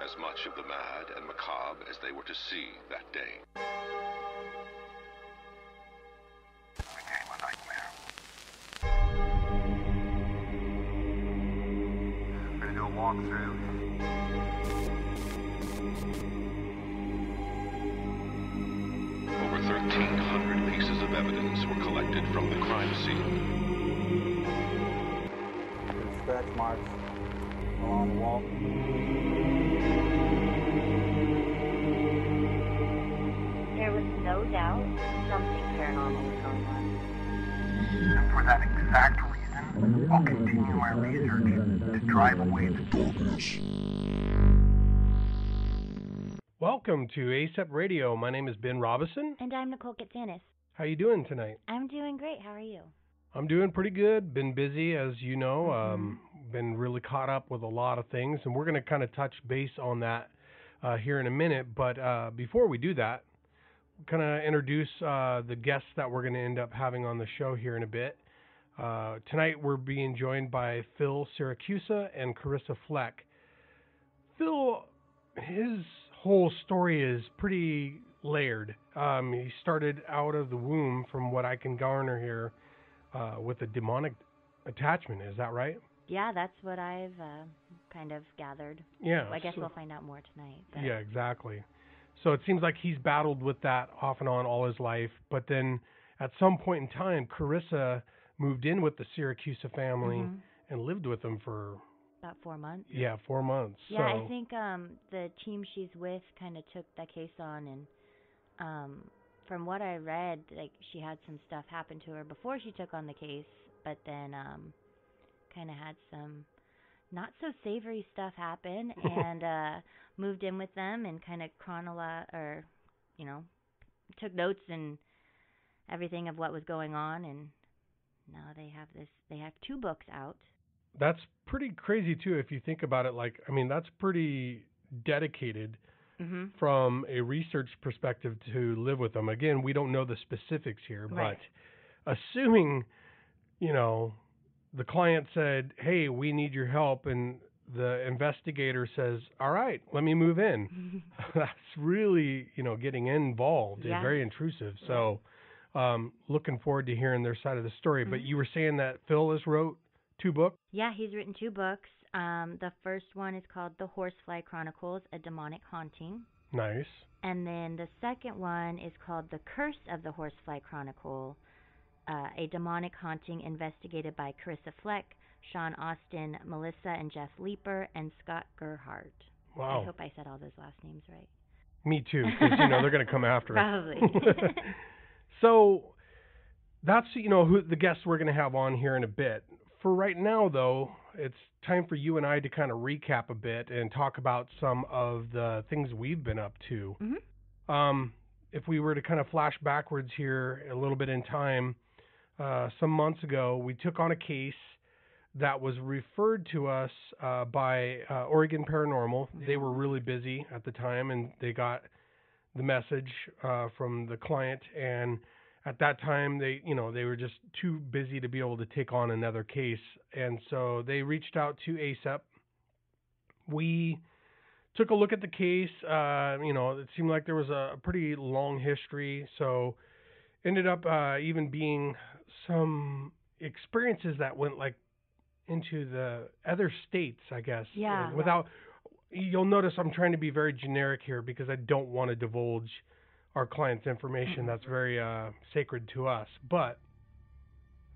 as much of the mad and macabre as they were to see that day. Became a nightmare. We're going to do a walkthrough. Over 1,300 pieces of evidence were collected from the crime scene. Scratch marks along the wall. There was no doubt something paranormal was going on. And for that exact reason, we'll continue our research to drive away the darkness. Welcome to ASAP Radio. My name is Ben Robison. And I'm Nicole Katsanis. How you doing tonight? I'm doing great. How are you? I'm doing pretty good. Been busy, as you know. Been really caught up with a lot of things, and we're going to kind of touch base on that here in a minute. But before we do that, kind of introduce the guests that we're going to end up having on the show here in a bit. Tonight we're being joined by Phil Siracusa and Karissa Fleck. Phil, his whole story is pretty layered. He started out of the womb, from what I can garner here, with a demonic attachment. Is that right? Yeah, that's what I've kind of gathered. Yeah. Well, I guess we'll find out more tonight. But. Yeah, exactly. So it seems like he's battled with that off and on all his life. But then at some point in time, Karissa moved in with the Siracusa family and lived with them for about 4 months. Yeah, 4 months. Yeah, so, I think the team she's with kind of took that case on, and from what I read, like, she had some stuff happen to her before she took on the case, but then kind of had some not so savory stuff happen, and moved in with them and kind of took notes and everything of what was going on, and now they have 2 books out. That's pretty crazy too, if you think about it. Like, I mean, that's pretty dedicated from a research perspective to live with them. Again, we don't know the specifics here, right. But assuming, the client said, hey, we need your help, and the investigator says, all right, let me move in. That's really, getting involved. Yeah. Is very intrusive. So looking forward to hearing their side of the story. But you were saying that Phil has wrote 2 books? Yeah, he's written 2 books. The first one is called The Horsefly Chronicles, A Demonic Haunting. Nice. And then the second one is called The Curse of the Horsefly Chronicle, a demonic haunting investigated by Karissa Fleck, Sean Austin, Melissa and Jeff Leeper, and Scott Gerhardt. Wow. I hope I said all those last names right. Me too, because, they're going to come after us. Probably. So that's, who the guests we're going to have on here in a bit. For right now, though, it's time for you and I to kind of recap a bit and talk about some of the things we've been up to. If we were to kind of flash backwards here a little bit in time, some months ago, we took on a case that was referred to us by Oregon Paranormal. They were really busy at the time, and they got the message from the client, and at that time, they were just too busy to be able to take on another case. And so they reached out to ASAP. We took a look at the case. It seemed like there was a pretty long history. So ended up even being some experiences that went like into the other states, I guess. Yeah. You'll notice I'm trying to be very generic here because I don't want to divulge our client's information. That's very sacred to us. But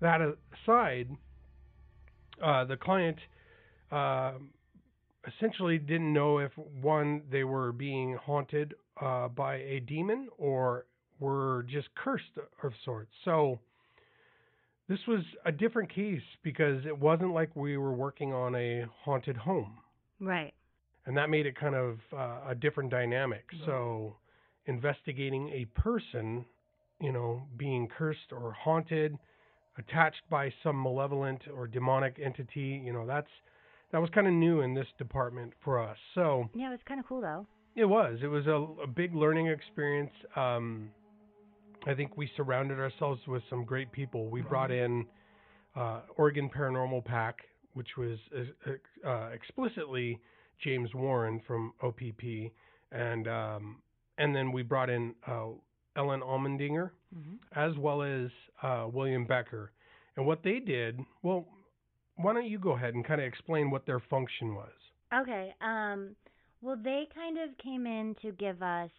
that aside, the client essentially didn't know if, one, they were being haunted by a demon or were just cursed of sorts. So this was a different case because it wasn't like we were working on a haunted home. Right. And that made it kind of a different dynamic. So investigating a person, being cursed or haunted, attached by some malevolent or demonic entity, that was kind of new in this department for us. So yeah, it was kind of cool though. It was a big learning experience. I think we surrounded ourselves with some great people. We brought in Oregon Paranormal Pack, which was explicitly James Warren from OPP, and then we brought in Ellen Almendinger, as well as William Becker. And what they did, well, why don't you go ahead and kind of explain what their function was? Okay. Well, they kind of came in to give us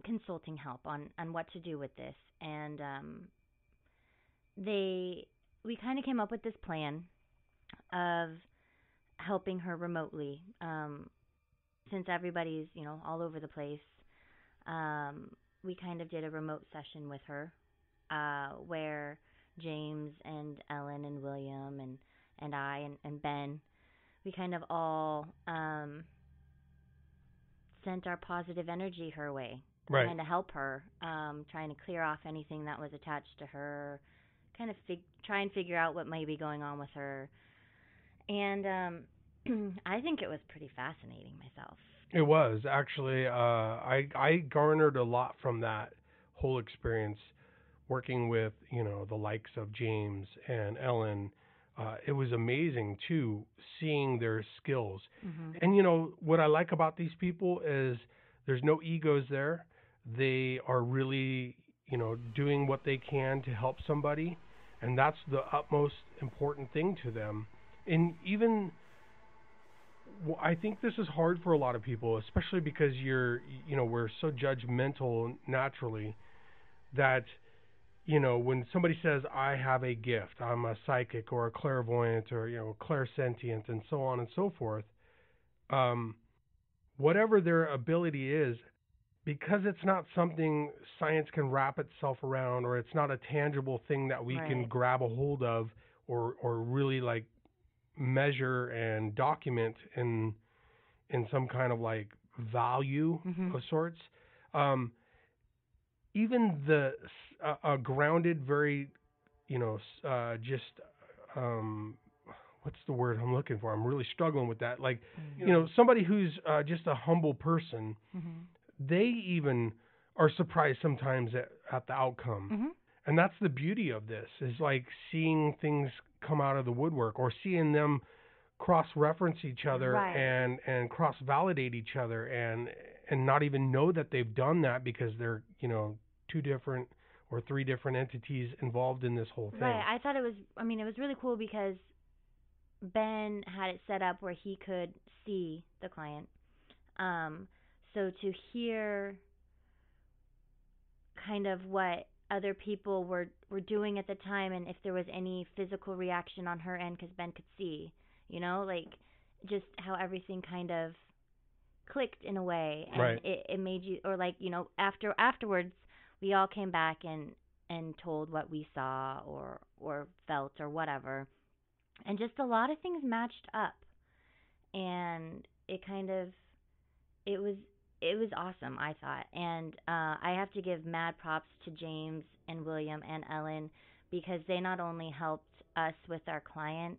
consulting help on what to do with this, and we kind of came up with this plan of helping her remotely, since everybody's all over the place. We kind of did a remote session with her, where James and Ellen and William and I and Ben, we kind of all sent our positive energy her way, Right. trying to help her, trying to clear off anything that was attached to her, kind of try and figure out what might be going on with her. And I think it was pretty fascinating myself. It was actually. I garnered a lot from that whole experience, working with the likes of James and Ellen. It was amazing too, seeing their skills. And what I like about these people is there's no egos there. They are really doing what they can to help somebody, and that's the utmost important thing to them. And even I think this is hard for a lot of people, especially because we're so judgmental naturally that, when somebody says, I have a gift, I'm a psychic or a clairvoyant or, clairsentient and so on and so forth, whatever their ability is, because it's not something science can wrap itself around, or it's not a tangible thing that we can grab a hold of or really like measure and document in some kind of like value of sorts. Even a grounded, very, just what's the word I'm looking for? I'm really struggling with that. Like, somebody who's just a humble person, they even are surprised sometimes at the outcome. And that's the beauty of this, is like seeing things come out of the woodwork, or seeing them cross-reference each other and cross-validate each other, and not even know that they've done that, because they're, 2 different or 3 different entities involved in this whole thing. Right. I thought it was really cool because Ben had it set up where he could see the client. So to hear kind of what other people were doing at the time, and if there was any physical reaction on her end, because Ben could see, like just how everything kind of clicked in a way, and it made you, or like afterwards we all came back and told what we saw or felt or whatever, and just a lot of things matched up, and it was awesome, I thought. And I have to give mad props to James and William and Ellen, because they not only helped us with our client,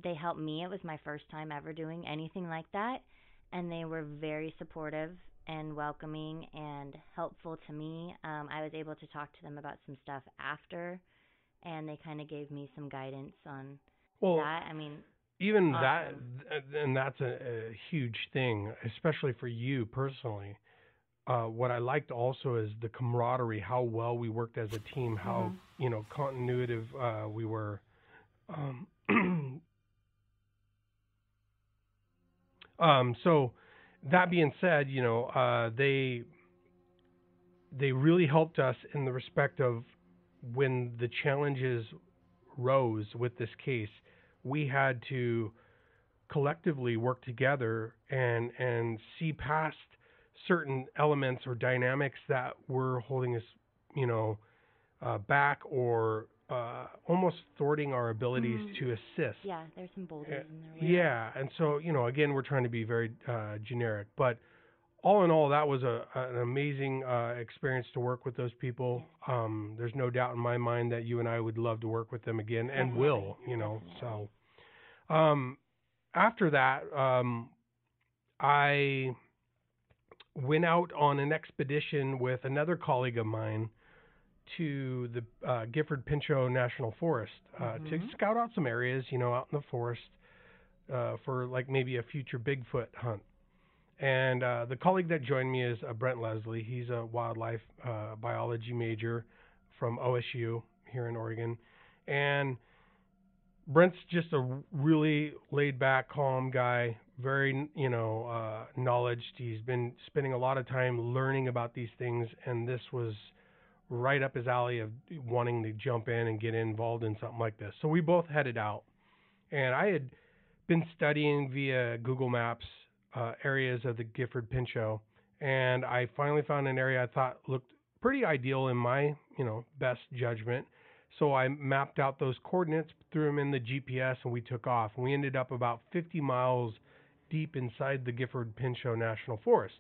they helped me. It was my first time ever doing anything like that, and they were very supportive and welcoming and helpful to me. I was able to talk to them about some stuff after, and they kind of gave me some guidance on that. I mean, even awesome. that, and that's a huge thing, especially for you personally. What I liked also is the camaraderie, how well we worked as a team, how continuative we were. So that being said, they really helped us in the respect of when the challenges rose with this case. We had to collectively work together and see past certain elements or dynamics that were holding us, back, or almost thwarting our abilities to assist. Yeah, there's some boulders in there. Yeah, and so, again, we're trying to be very generic, but all in all, that was an amazing experience to work with those people. There's no doubt in my mind that you and I would love to work with them again, and will, so. After that, I went out on an expedition with another colleague of mine to the Gifford Pinchot National Forest to scout out some areas, out in the forest for like maybe a future Bigfoot hunt. And the colleague that joined me is Brent Leslie. He's a wildlife biology major from OSU here in Oregon. And Brent's just a really laid-back, calm guy, very, knowledged. He's been spending a lot of time learning about these things, and this was right up his alley of wanting to jump in and get involved in something like this. So we both headed out, and I had been studying via Google Maps areas of the Gifford Pinchot, and I finally found an area I thought looked pretty ideal in my, best judgment. So I mapped out those coordinates, threw them in the GPS, and we took off. And we ended up about 50 miles deep inside the Gifford Pinchot National Forest.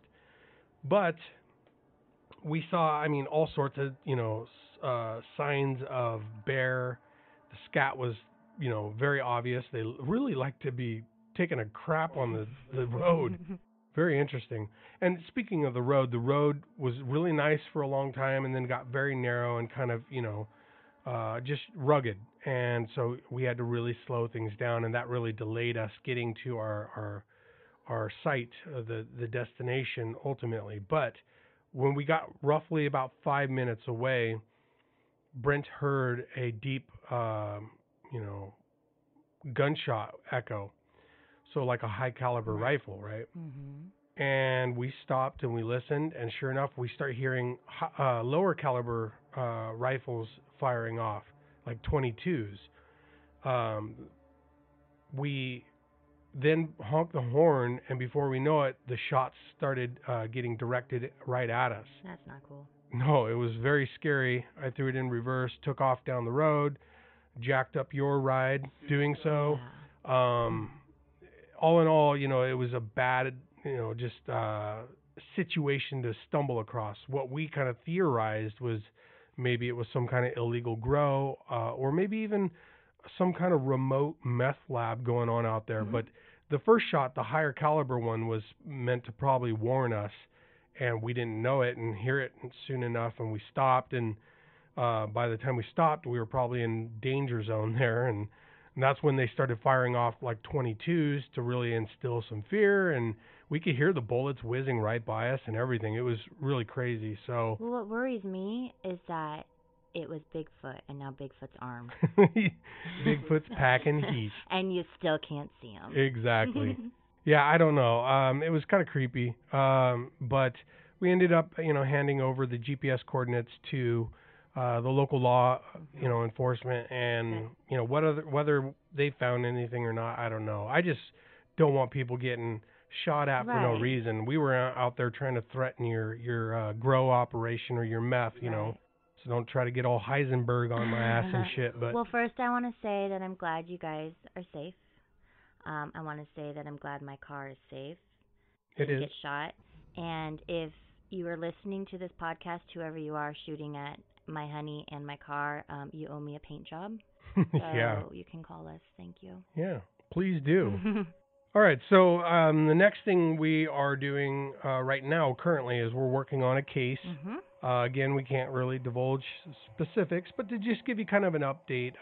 But we saw, all sorts of, signs of bear. The scat was, very obvious. They really like to be taking a crap on the road. Very interesting. And speaking of the road was really nice for a long time and then got very narrow and kind of, just rugged. And so we had to really slow things down, and that really delayed us getting to our site, the destination ultimately. But when we got roughly about 5 minutes away, Brent heard a deep, gunshot echo. So like a high caliber rifle, right? Mm-hmm. And we stopped and we listened, and sure enough, we start hearing lower caliber rifles firing off, like 22s. We then honked the horn, and before we know it, the shots started getting directed right at us. That's not cool. No, it was very scary. I threw it in reverse, took off down the road, jacked up your ride doing so. Yeah. All in all, it was a bad, situation to stumble across. What we kind of theorized was maybe it was some kind of illegal grow, or maybe even some kind of remote meth lab going on out there. Mm-hmm. But the first shot, the higher caliber one, was meant to probably warn us, and we didn't know it and hear it soon enough, and we stopped. And by the time we stopped, we were probably in danger zone there, and that's when they started firing off like 22s to really instill some fear, and we could hear the bullets whizzing right by us and everything. It was really crazy. So, well, what worries me is that it was Bigfoot, and now Bigfoot's armed. Bigfoot's packing heat. And you still can't see him. Exactly. Yeah, I don't know. It was kind of creepy. But we ended up, handing over the GPS coordinates to the local law, enforcement, and whether they found anything or not, I don't know. I just don't want people getting shot at for no reason. We were out there trying to threaten your grow operation or your meth, so don't try to get all Heisenberg on my ass and shit. But well, first I want to say that I'm glad you guys are safe. I want to say that I'm glad my car is safe. Didn't get shot. And if you are listening to this podcast, whoever you are shooting at my honey and my car, you owe me a paint job. So yeah. You can call us. Thank you. Yeah, please do. All right, so the next thing we are doing right now currently is we're working on a case. Mm-hmm. Again, we can't really divulge specifics, but to just give you kind of an update,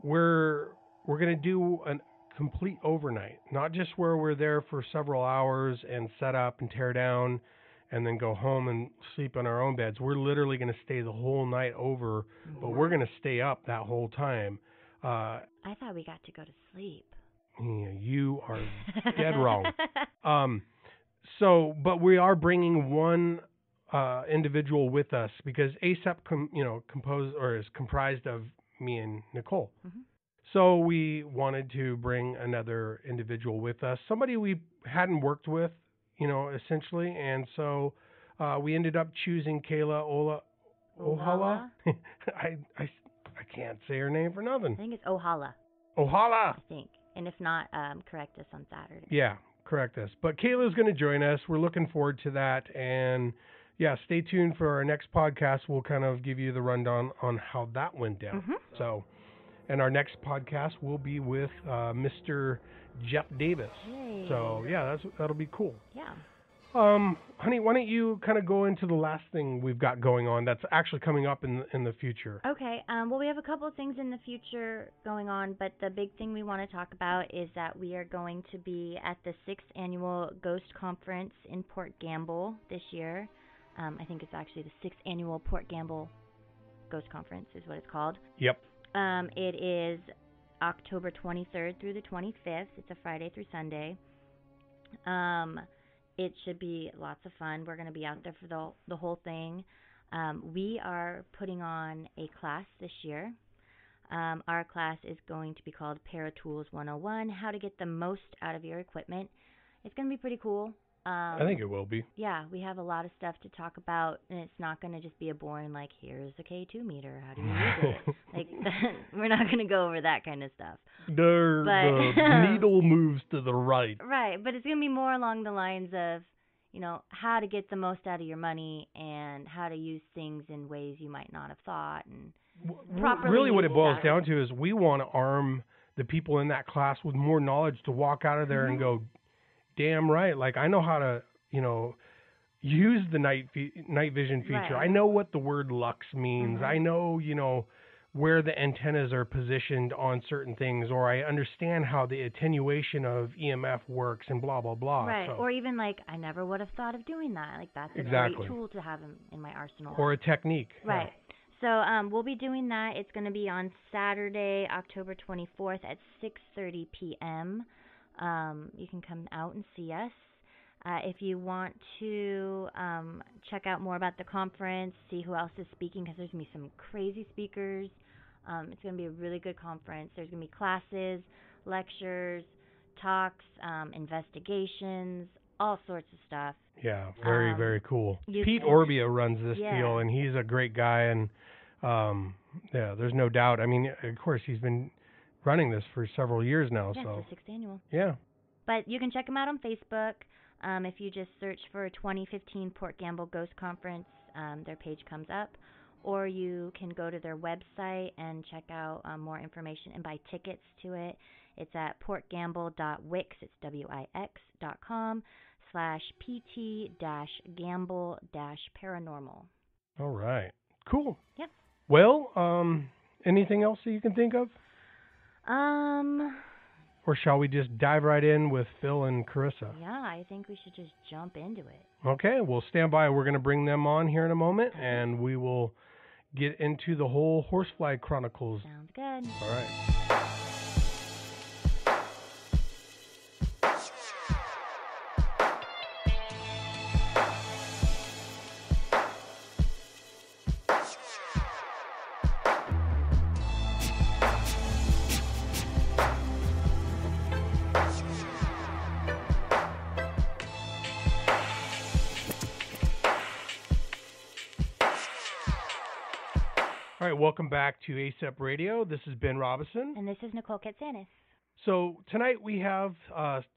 we're going to do a complete overnight, not just where we're there for several hours and set up and tear down and then go home and sleep in our own beds. We're literally going to stay the whole night over, but we're going to stay up that whole time. I thought we got to go to sleep. Yeah, you are dead wrong. But we are bringing one individual with us because ASAP, is comprised of me and Nicole. Mm-hmm. So we wanted to bring another individual with us, somebody we hadn't worked with, essentially. And so we ended up choosing Kayla Ohala. I can't say her name for nothing. I think it's Ohala. Ohala. I think. And if not, correct us on Saturday. Yeah, correct us. But Kayla's going to join us. We're looking forward to that. And yeah, stay tuned for our next podcast. We'll kind of give you the rundown on how that went down. Mm-hmm. So, and our next podcast will be with Mr. Jeff Davis. Yay. So yeah, that'll be cool. Yeah. Honey, why don't you kind of go into the last thing we've got going on that's actually coming up in the future? Okay. Well, we have a couple of things in the future going on, but the big thing we want to talk about is that we are going to be at the 6th annual Ghost Conference in Port Gamble this year. I think it's actually the 6th annual Port Gamble Ghost Conference is what it's called. Yep. It is October 23rd through the 25th. It's a Friday through Sunday. It should be lots of fun. We're going to be out there for the whole thing. We are putting on a class this year. Our class is going to be called Paratools 101, How to Get the Most Out of Your Equipment. It's going to be pretty cool. I think it will be. Yeah, we have a lot of stuff to talk about, and it's not going to just be a boring, like, here's a K2 meter, how do you use it? Like, we're not going to go over that kind of stuff. The needle moves to the right. Right, but it's going to be more along the lines of, how to get the most out of your money and how to use things in ways you might not have thought. And really what it boils down to is we want to arm the people in that class with more knowledge to walk out of there and go, damn right, like I know how to, use the night vision feature. Right. I know what the word lux means. I know, where the antennas are positioned on certain things, or I understand how the attenuation of EMF works and blah, blah, blah. Right, so. Or even like, I never would have thought of doing that. Like that's a Exactly. great tool to have in my arsenal. Or a technique. Right. So we'll be doing that. It's going to be on Saturday, October 24th at 6:30 p.m. You can come out and see us. If you want to check out more about the conference, see who else is speaking, because there's going to be some crazy speakers. It's going to be a really good conference. There's going to be classes, lectures, talks, investigations, all sorts of stuff. Yeah, very, very cool. Pete can, Orbia runs this deal, and he's a great guy, and there's no doubt. I mean, of course, he's been running this for several years now. Yeah, so. it's the 6th annual. Yeah. But you can check him out on Facebook. If you just search for 2015 Port Gamble Ghost Conference, their page comes up. Or you can go to their website and check out more information and buy tickets to it. It's at portgamble.wix, it's wix.com/pt-gamble-paranormal. All right. Cool. Yep. Well, anything else that you can think of? Or shall we just dive right in with Phil and Karissa? Yeah, I think we should just jump into it. Okay, well, stand by. We're going to bring them on here in a moment, and we will get into the whole Horsefly Chronicles. Sounds good. All right. All right, welcome back to ASEP Radio. This is Ben Robinson. And this is Nicole Katsanis. So tonight we have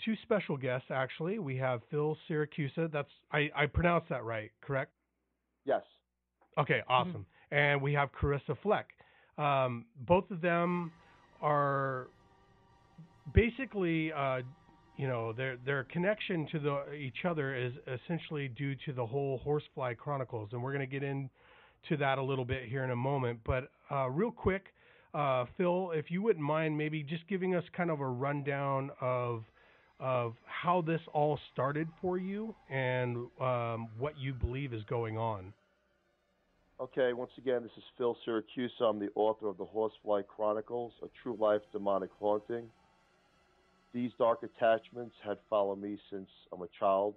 two special guests, actually. We have Phil Siracusa. I pronounced that right, correct? Yes. Okay, awesome. And we have Karissa Fleck. Both of them are basically, their connection to each other is essentially due to the whole Horsefly Chronicles. And we're going to get into that a little bit here in a moment. But real quick, Phil, if you wouldn't mind maybe just giving us kind of a rundown of how this all started for you and what you believe is going on. Okay, once again, this is Phil Siracusa. I'm the author of the Horsefly Chronicles, a true life demonic haunting. These dark attachments had followed me since I'm a child,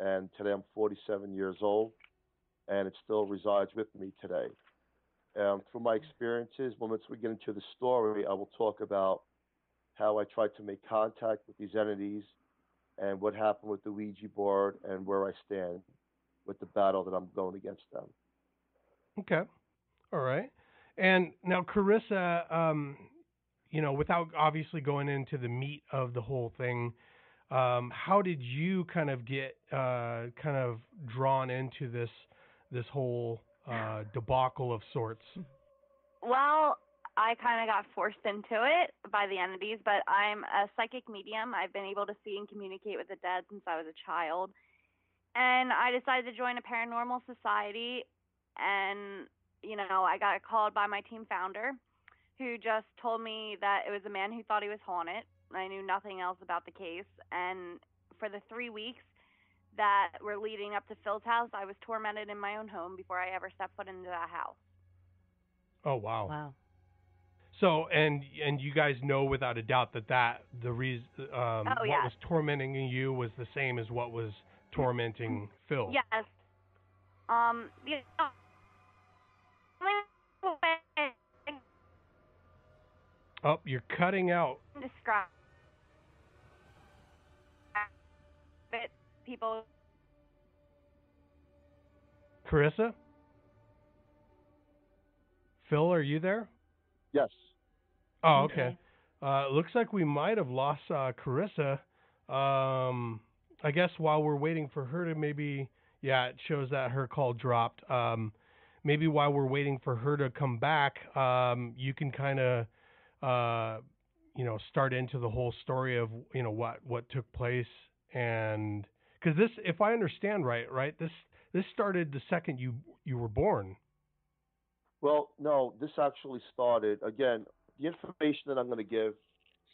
and today I'm 47 years old, and it still resides with me today. Through my experiences, once we get into the story, I will talk about how I tried to make contact with these entities and what happened with the Ouija board and where I stand with the battle that I'm going against them. Okay. All right. And now, Karissa, without obviously going into the meat of the whole thing, how did you kind of get drawn into this whole debacle of sorts? Well, I kind of got forced into it by the entities, but I'm a psychic medium. I've been able to see and communicate with the dead since I was a child. and I decided to join a paranormal society. And I got called by my team founder, who just told me that it was a man who thought he was haunted. I knew nothing else about the case, and for the 3 weeks that were leading up to Phil's house, I was tormented in my own home before I ever stepped foot into that house. Oh wow. Wow. So and you guys know without a doubt that the reason what yes. was tormenting you was the same as what was tormenting Phil. Yes. The only way Oh, you're cutting out. I can describe it, people. Karissa? Phil, are you there? Yes. Oh, okay. Looks like we might have lost Karissa. I guess while we're waiting for her to maybe, yeah, it shows that her call dropped. Maybe while we're waiting for her to come back, you can kind of, start into the whole story of, what took place. And because this, if I understand right, this started the second you were born. Well, no, this actually started, again, the information that I'm going to give,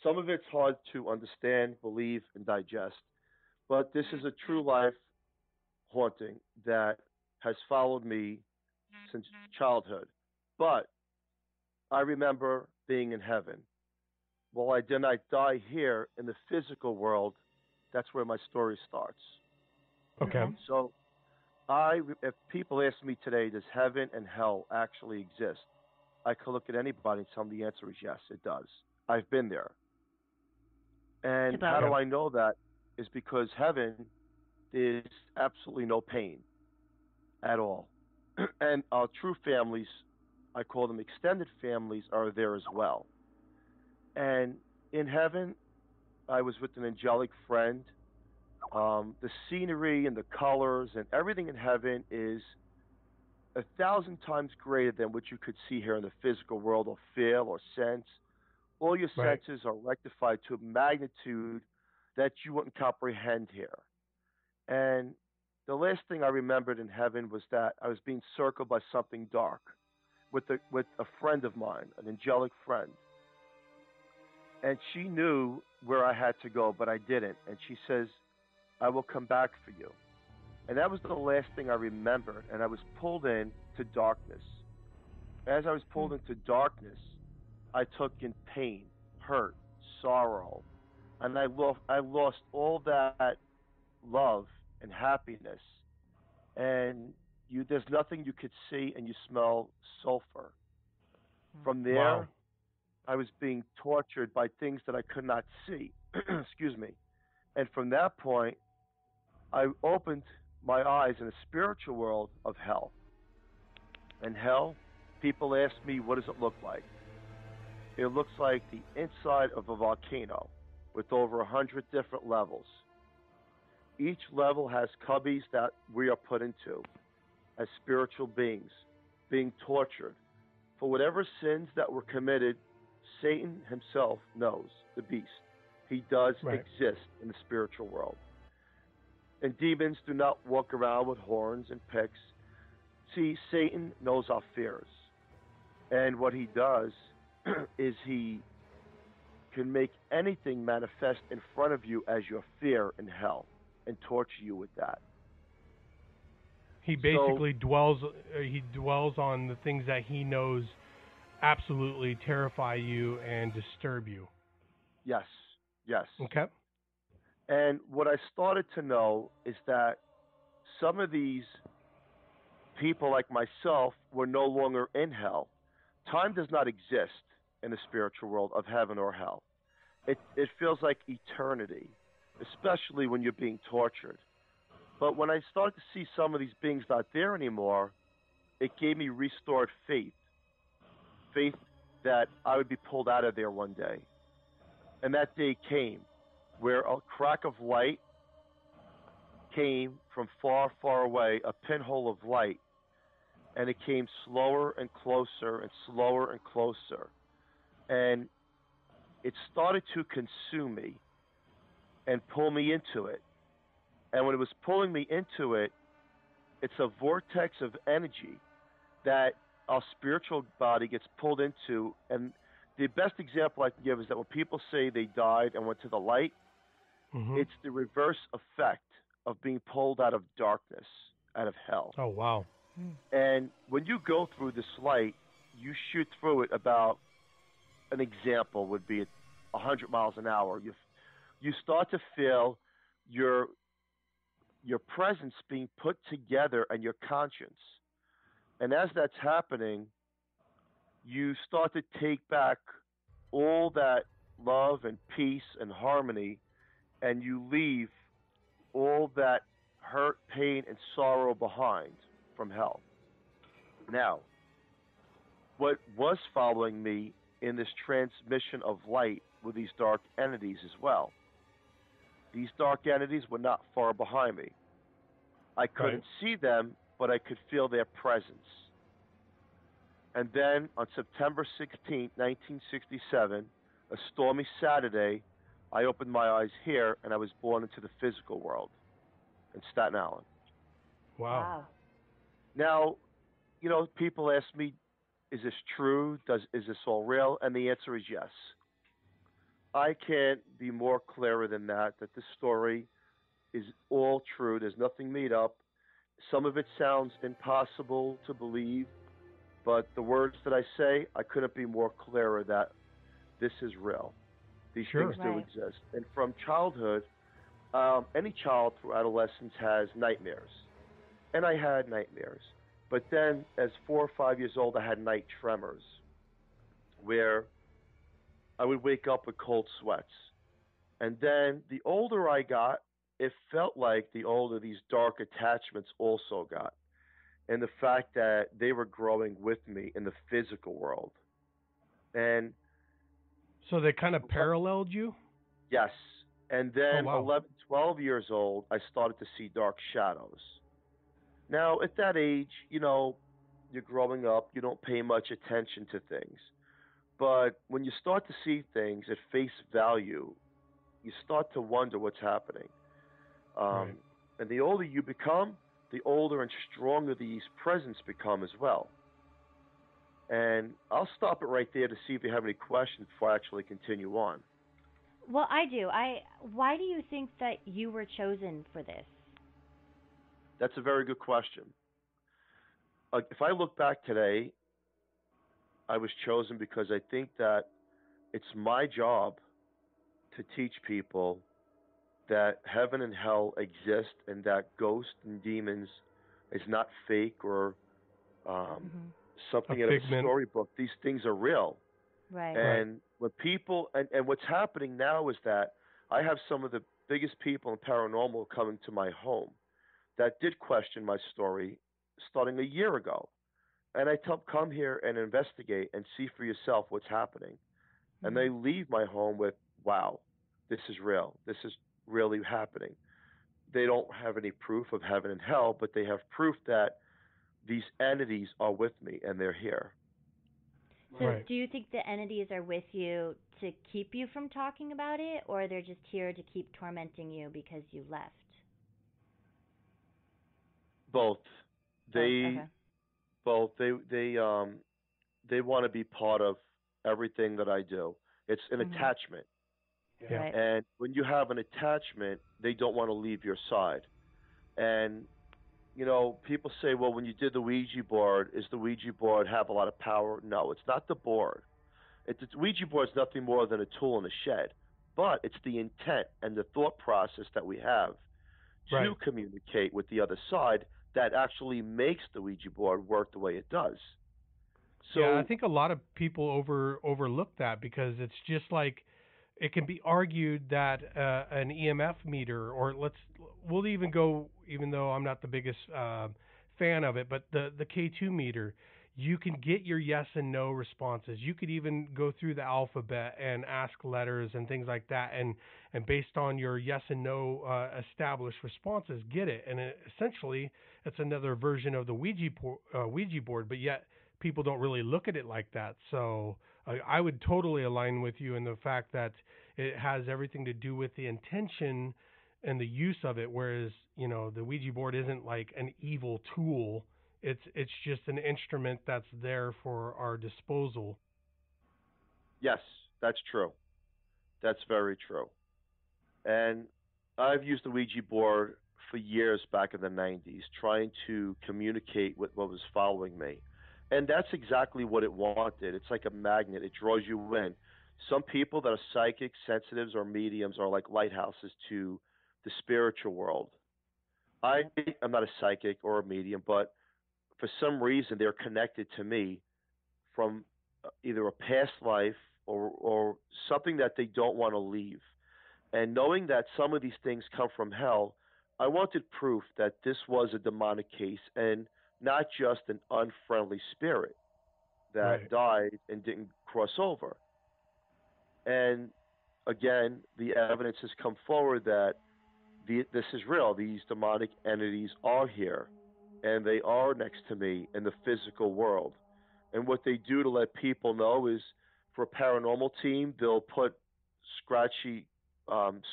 some of it's hard to understand, believe, and digest, but this is a true life haunting that has followed me since childhood. But I remember being in heaven. While I did not die here in the physical world, that's where my story starts. Okay. So, if people ask me today, does heaven and hell actually exist? I could look at anybody and tell them the answer is yes, it does. I've been there. And how do I know that? Is because heaven is absolutely no pain at all. And our true families, I call them extended families, are there as well. And in heaven, I was with an angelic friend. The scenery and the colors and everything in heaven is 1,000 times greater than what you could see here in the physical world or feel or sense. All your Right. senses are rectified to a magnitude that you wouldn't comprehend here. And the last thing I remembered in heaven was that I was being circled by something dark with a friend of mine, an angelic friend. And she knew where I had to go, but I didn't. And she says, I will come back for you. And that was the last thing I remembered. And I was pulled in to darkness. As I was pulled into darkness, I took in pain, hurt, sorrow, and I lost all that love and happiness. And there's nothing you could see, and you smell sulfur. From Wow. there, I was being tortured by things that I could not see. Excuse me. And from that point, I opened my eyes in a spiritual world of hell. And hell, people ask me, what does it look like? It looks like the inside of a volcano with over 100 different levels. Each level has cubbies that we are put into as spiritual beings, being tortured. For whatever sins that were committed, Satan himself knows, the beast. He does exist in the spiritual world. And demons do not walk around with horns and picks. See, Satan knows our fears. And what he does is he can make anything manifest in front of you as your fear in hell and torture you with that. He basically dwells on the things that he knows absolutely terrify you and disturb you. Yes. Okay. And what I started to know is that some of these people like myself were no longer in hell. Time does not exist in the spiritual world of heaven or hell. It feels like eternity, especially when you're being tortured. But when I started to see some of these beings not there anymore, it gave me restored faith that I would be pulled out of there one day. And that day came, where a crack of light came from far, far away, a pinhole of light, and it came slower and closer and slower and closer. And it started to consume me and pull me into it. And when it was pulling me into it, it's a vortex of energy that our spiritual body gets pulled into. And the best example I can give is that when people say they died and went to the light, it's the reverse effect of being pulled out of darkness, out of hell. Oh, wow. And when you go through this light, you shoot through it about, an example would be 100 miles an hour. You start to feel your presence being put together and your conscience. And as that's happening, you start to take back all that love and peace and harmony, and you leave all that hurt, pain, and sorrow behind from hell. Now, what was following me in this transmission of light were these dark entities as well. These dark entities were not far behind me. I couldn't see them, but I could feel their presence. And then on September 16, 1967, a stormy Saturday, I opened my eyes here and I was born into the physical world in Staten Island. Wow. Now, people ask me, is this true? Is this all real? And the answer is yes. I can't be more clearer than that this story is all true. There's nothing made up. Some of it sounds impossible to believe, but the words that I say, I couldn't be more clearer that this is real. These things do exist. And from childhood, any child through adolescence has nightmares. And I had nightmares. But then, as 4 or 5 years old, I had night tremors, where I would wake up with cold sweats. And then, the older I got, it felt like the older these dark attachments also got. And the fact that they were growing with me in the physical world. And so they kind of paralleled you? Yes. And then 11, 12 years old, I started to see dark shadows. Now, at that age, you're growing up, you don't pay much attention to things. But when you start to see things at face value, you start to wonder what's happening. And the older you become, the older and stronger these presence become as well. And I'll stop it right there to see if you have any questions before I actually continue on. Well, I do. Why do you think that you were chosen for this? That's a very good question. If I look back today, I was chosen because I think that it's my job to teach people that heaven and hell exist and that ghosts and demons is not fake or something out of a storybook. These things are real. Right. And when people, and what's happening now is that I have some of the biggest people in paranormal coming to my home that did question my story starting a year ago. And I tell them, come here and investigate and see for yourself what's happening. And they leave my home with, wow, this is real. This is really happening. They don't have any proof of heaven and hell, but they have proof that these entities are with me and they're here. So do you think the entities are with you to keep you from talking about it, or they're just here to keep tormenting you because you left? Both. They want to be part of everything that I do. It's an attachment. Yeah. And when you have an attachment, they don't want to leave your side. And people say, well, when you did the Ouija board, does the Ouija board have a lot of power? No, it's not the board. The Ouija board is nothing more than a tool in a shed. But it's the intent and the thought process that we have to communicate with the other side that actually makes the Ouija board work the way it does. So yeah, I think a lot of people overlook that because it's just like it can be argued that an EMF meter, or we'll even go, even though I'm not the biggest fan of it, but the K2 meter, you can get your yes and no responses. You could even go through the alphabet and ask letters and things like that, and based on your yes and no established responses, get it. And essentially, it's another version of the Ouija board, but yet people don't really look at it like that. So I would totally align with you in the fact that it has everything to do with the intention and the use of it. Whereas, the Ouija board isn't like an evil tool. It's just an instrument that's there for our disposal. Yes, that's true. That's very true. And I've used the Ouija board for years back in the 90s, trying to communicate with what was following me. And that's exactly what it wanted. It's like a magnet, it draws you in. Some people that are psychic, sensitives, or mediums are like lighthouses to the spiritual world. I am not a psychic or a medium, but for some reason they're connected to me from either a past life or something that they don't want to leave. And knowing that some of these things come from hell, I wanted proof that this was a demonic case and not just an unfriendly spirit that Right. died and didn't cross over. And again, the evidence has come forward that this is real. These demonic entities are here, and they are next to me in the physical world. And what they do to let people know is, for a paranormal team, they'll put scratchy,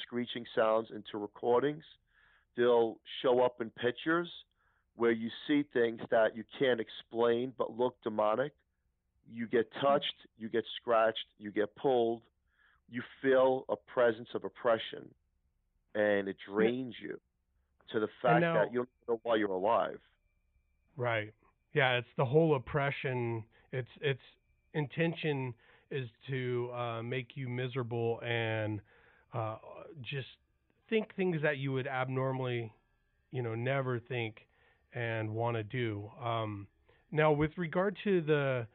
screeching sounds into recordings. They'll show up in pictures where you see things that you can't explain but look demonic. You get touched, you get scratched, you get pulled, you feel a presence of oppression, and it drains you to the fact that you don't know why you're alive. Right. Yeah, it's the whole oppression. Its intention is to make you miserable and just think things that you would abnormally, never think and want to do. Now, with regard to the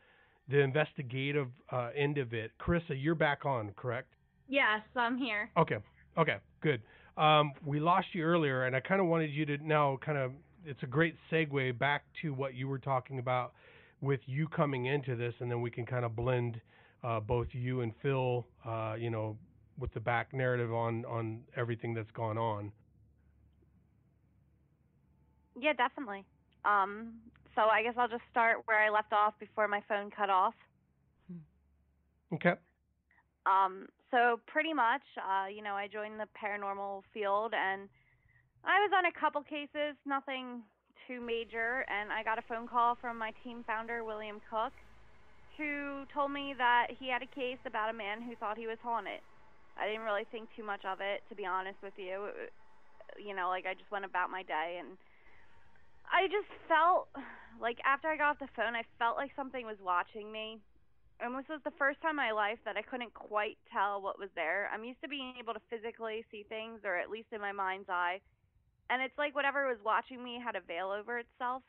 investigative end of it, Karissa, you're back on, correct? Yes, I'm here. Okay. Okay. Good. We lost you earlier, and I kind of wanted you to now it's a great segue back to what you were talking about with you coming into this, and then we can kind of blend both you and Phil, with the back narrative on everything that's gone on. Yeah, definitely. So I guess I'll just start where I left off before my phone cut off. Okay. So pretty much, I joined the paranormal field, and I was on a couple cases, nothing too major, and I got a phone call from my team founder, William Cook, who told me that he had a case about a man who thought he was haunted. I didn't really think too much of it, to be honest with you. I just went about my day, and I just felt like after I got off the phone, I felt like something was watching me. And this was the first time in my life that I couldn't quite tell what was there. I'm used to being able to physically see things, or at least in my mind's eye. And it's like whatever was watching me had a veil over itself.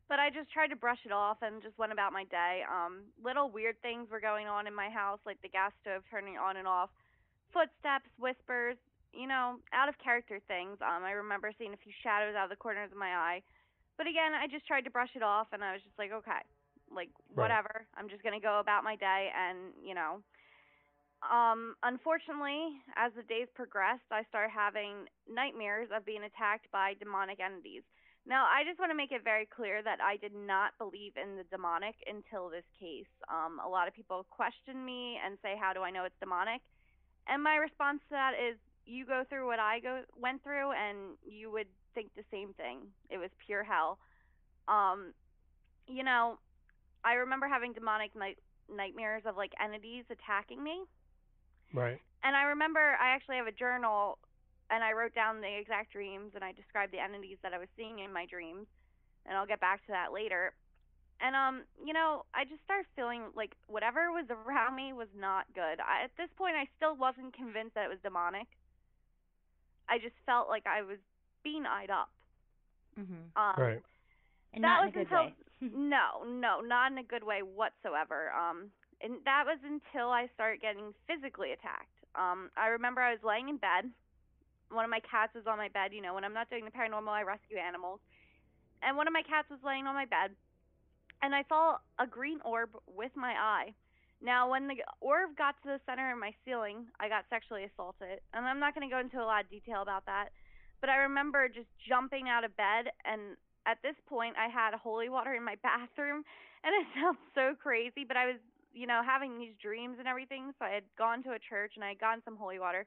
But I just tried to brush it off and just went about my day. Little weird things were going on in my house, like the gas stove turning on and off, footsteps, whispers, out of character things. I remember seeing a few shadows out of the corners of my eye. But again, I just tried to brush it off, and I was just like, okay, like, whatever. Right. I'm just going to go about my day, and, unfortunately, as the days progressed, I started having nightmares of being attacked by demonic entities. Now, I just want to make it very clear that I did not believe in the demonic until this case. A lot of people question me and say, how do I know it's demonic? And my response to that is, you go through what I went through, and you would think the same thing. It was pure hell. I remember having demonic nightmares of, like, entities attacking me. Right. And I remember I actually have a journal, and I wrote down the exact dreams, and I described the entities that I was seeing in my dreams, and I'll get back to that later. And, I just started feeling like whatever was around me was not good. At this point, I still wasn't convinced that it was demonic. I just felt like I was being eyed up. Mhm. Right. And not in a good way. No, not in a good way whatsoever. And that was until I started getting physically attacked. I remember I was laying in bed. One of my cats was on my bed. When I'm not doing the paranormal, I rescue animals. And one of my cats was laying on my bed, and I saw a green orb with my eye. Now, when the orb got to the center of my ceiling, I got sexually assaulted. And I'm not going to go into a lot of detail about that. But I remember just jumping out of bed, and at this point, I had holy water in my bathroom. And it sounds so crazy, but I was, having these dreams and everything. So I had gone to a church, and I had gotten some holy water.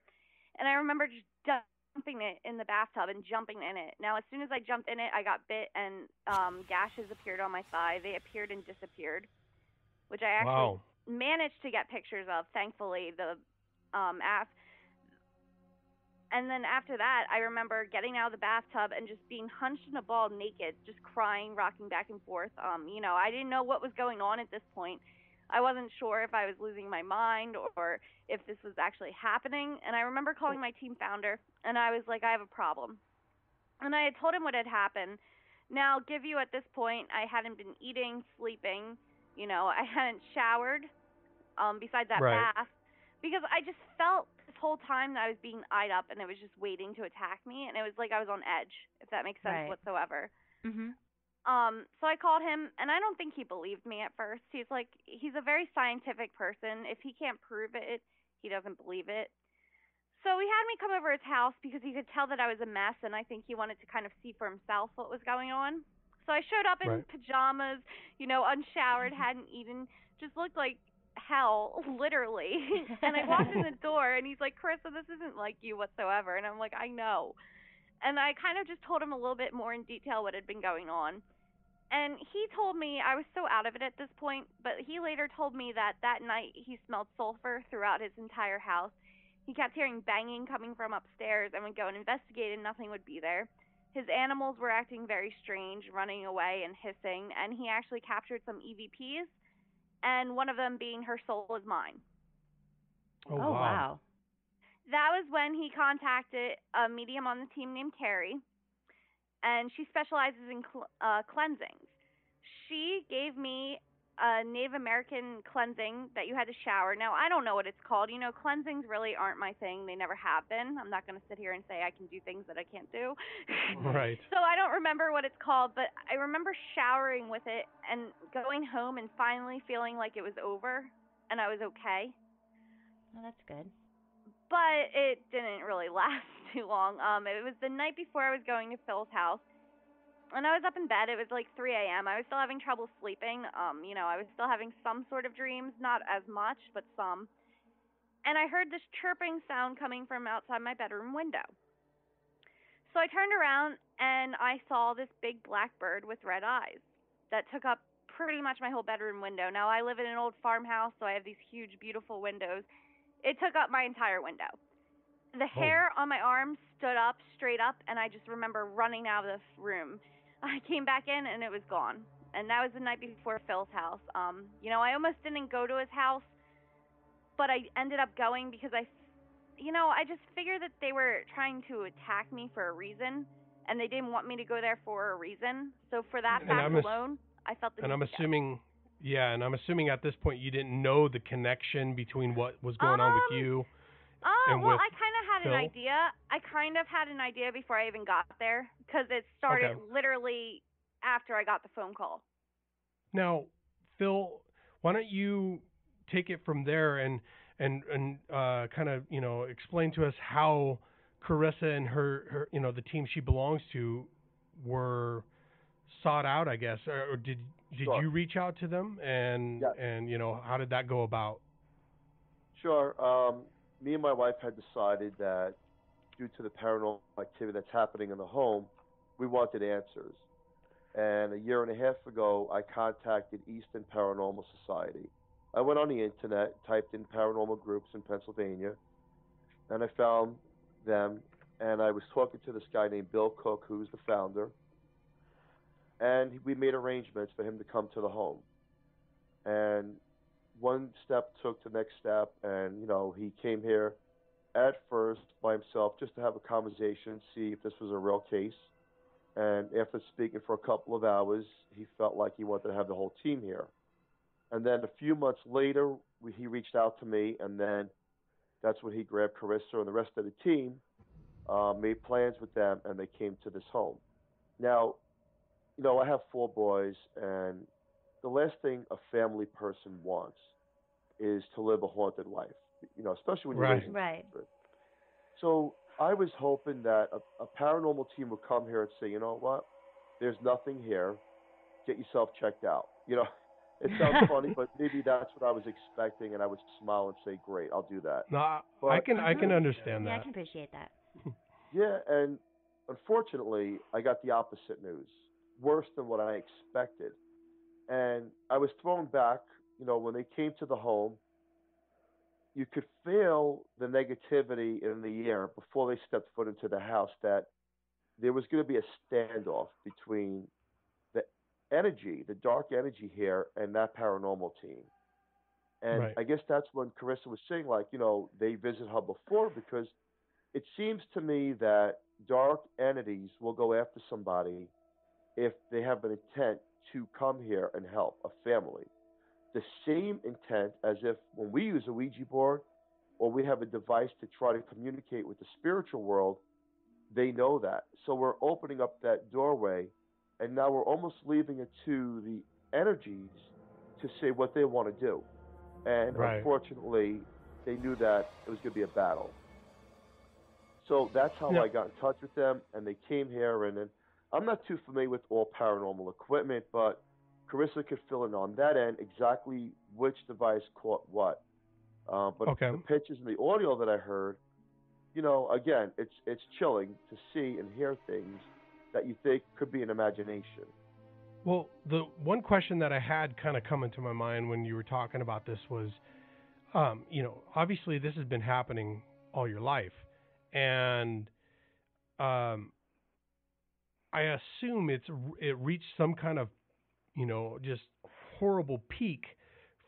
And I remember just dumping it in the bathtub and jumping in it. Now, as soon as I jumped in it, I got bit and gashes appeared on my thigh. They appeared and disappeared, which I actually managed to get pictures of, thankfully. The app. And then after that, I remember getting out of the bathtub and just being hunched in a ball naked, just crying, rocking back and forth. I didn't know what was going on at this point. I wasn't sure if I was losing my mind or if this was actually happening. And I remember calling my team founder, and I was like, I have a problem. And I had told him what had happened. Now, give you at this point, I hadn't been eating, sleeping. I hadn't showered besides that bath, because I just felt this whole time that I was being eyed up and it was just waiting to attack me, and it was like I was on edge, if that makes sense whatsoever. Mhm. So I called him, and I don't think he believed me at first. He's a very scientific person. If he can't prove it, he doesn't believe it. So he had me come over his house because he could tell that I was a mess, and I think he wanted to kind of see for himself what was going on. So I showed up in pajamas, unshowered, hadn't eaten, just looked like hell, literally. And I walked in the door, and he's like, Karissa, this isn't like you whatsoever. And I'm like, I know. And I kind of just told him a little bit more in detail what had been going on. And he told me, I was so out of it at this point, but he later told me that night he smelled sulfur throughout his entire house. He kept hearing banging coming from upstairs and would go and investigate, and nothing would be there. His animals were acting very strange, running away and hissing, and he actually captured some EVPs, and one of them being Her Soul Is Mine. Oh, wow. That was when he contacted a medium on the team named Carrie, and she specializes in cleansings. She gave me a Native American cleansing that you had to shower. Now, I don't know what it's called. Cleansings really aren't my thing. They never have been. I'm not going to sit here and say I can do things that I can't do. Right. So I don't remember what it's called, but I remember showering with it and going home and finally feeling like it was over and I was okay. Oh, that's good. But it didn't really last too long. It was the night before I was going to Phil's house. And I was up in bed. It was like 3 a.m. I was still having trouble sleeping. I was still having some sort of dreams, not as much, but some. And I heard this chirping sound coming from outside my bedroom window. So I turned around and I saw this big black bird with red eyes that took up pretty much my whole bedroom window. Now, I live in an old farmhouse, so I have these huge, beautiful windows. It took up my entire window. The hair on my arm stood up, straight up, and I just remember running out of the room. I came back in, and it was gone. And that was the night before Phil's house. I almost didn't go to his house, but I ended up going because I just figured that they were trying to attack me for a reason, and they didn't want me to go there for a reason. So for that fact alone, I felt the need to go. And I'm assuming at this point you didn't know the connection between what was going on with you. I kind of had an idea. I kind of had an idea before I even got there, because it started literally after I got the phone call. Now, Phil, why don't you take it from there and kind of explain to us how Karissa and her the team she belongs to were sought out, I guess, or did you reach out to them and how did that go about? Sure. Me and my wife had decided that due to the paranormal activity that's happening in the home, we wanted answers. And a year and a half ago, I contacted Eastern Paranormal Society. I went on the internet, typed in paranormal groups in Pennsylvania, and I found them. And I was talking to this guy named Bill Cook, who's the founder, and we made arrangements for him to come to the home. And one step took the next step, and he came here at first by himself just to have a conversation, see if this was a real case. And after speaking for a couple of hours, he felt like he wanted to have the whole team here. And then a few months later, he reached out to me, and then that's when he grabbed Karissa and the rest of the team, made plans with them, and they came to this home. Now, I have 4 boys, and the last thing a family person wants is to live a haunted life, especially when you're raising children. So I was hoping that a paranormal team would come here and say, you know what, there's nothing here, get yourself checked out. It sounds funny, but maybe that's what I was expecting, and I would smile and say, great, I'll do that. No, I can understand that. Yeah, I can appreciate that. Yeah, and unfortunately, I got the opposite news, worse than what I expected. And I was thrown back. When they came to the home, you could feel the negativity in the air before they stepped foot into the house that there was going to be a standoff between the energy, the dark energy here, and that paranormal team. And Right. I guess that's when Carissa was saying, like, they visit her before because it seems to me that dark entities will go after somebody if they have an intent to come here and help a family. The same intent as if when we use a Ouija board or we have a device to try to communicate with the spiritual world, they know that. So we're opening up that doorway, and now we're almost leaving it to the energies to say what they want to do. And Right. unfortunately, they knew that it was going to be a battle. So that's how Yeah. I got in touch with them, and they came here. And then I'm not too familiar with all paranormal equipment, but Carissa could fill in on that end exactly which device caught what. But Okay. the pictures and the audio that I heard, again, it's chilling to see and hear things that you think could be an imagination. Well, the one question that I had kind of come into my mind when you were talking about this was, obviously this has been happening all your life, and um, I assume it reached some kind of, just horrible peak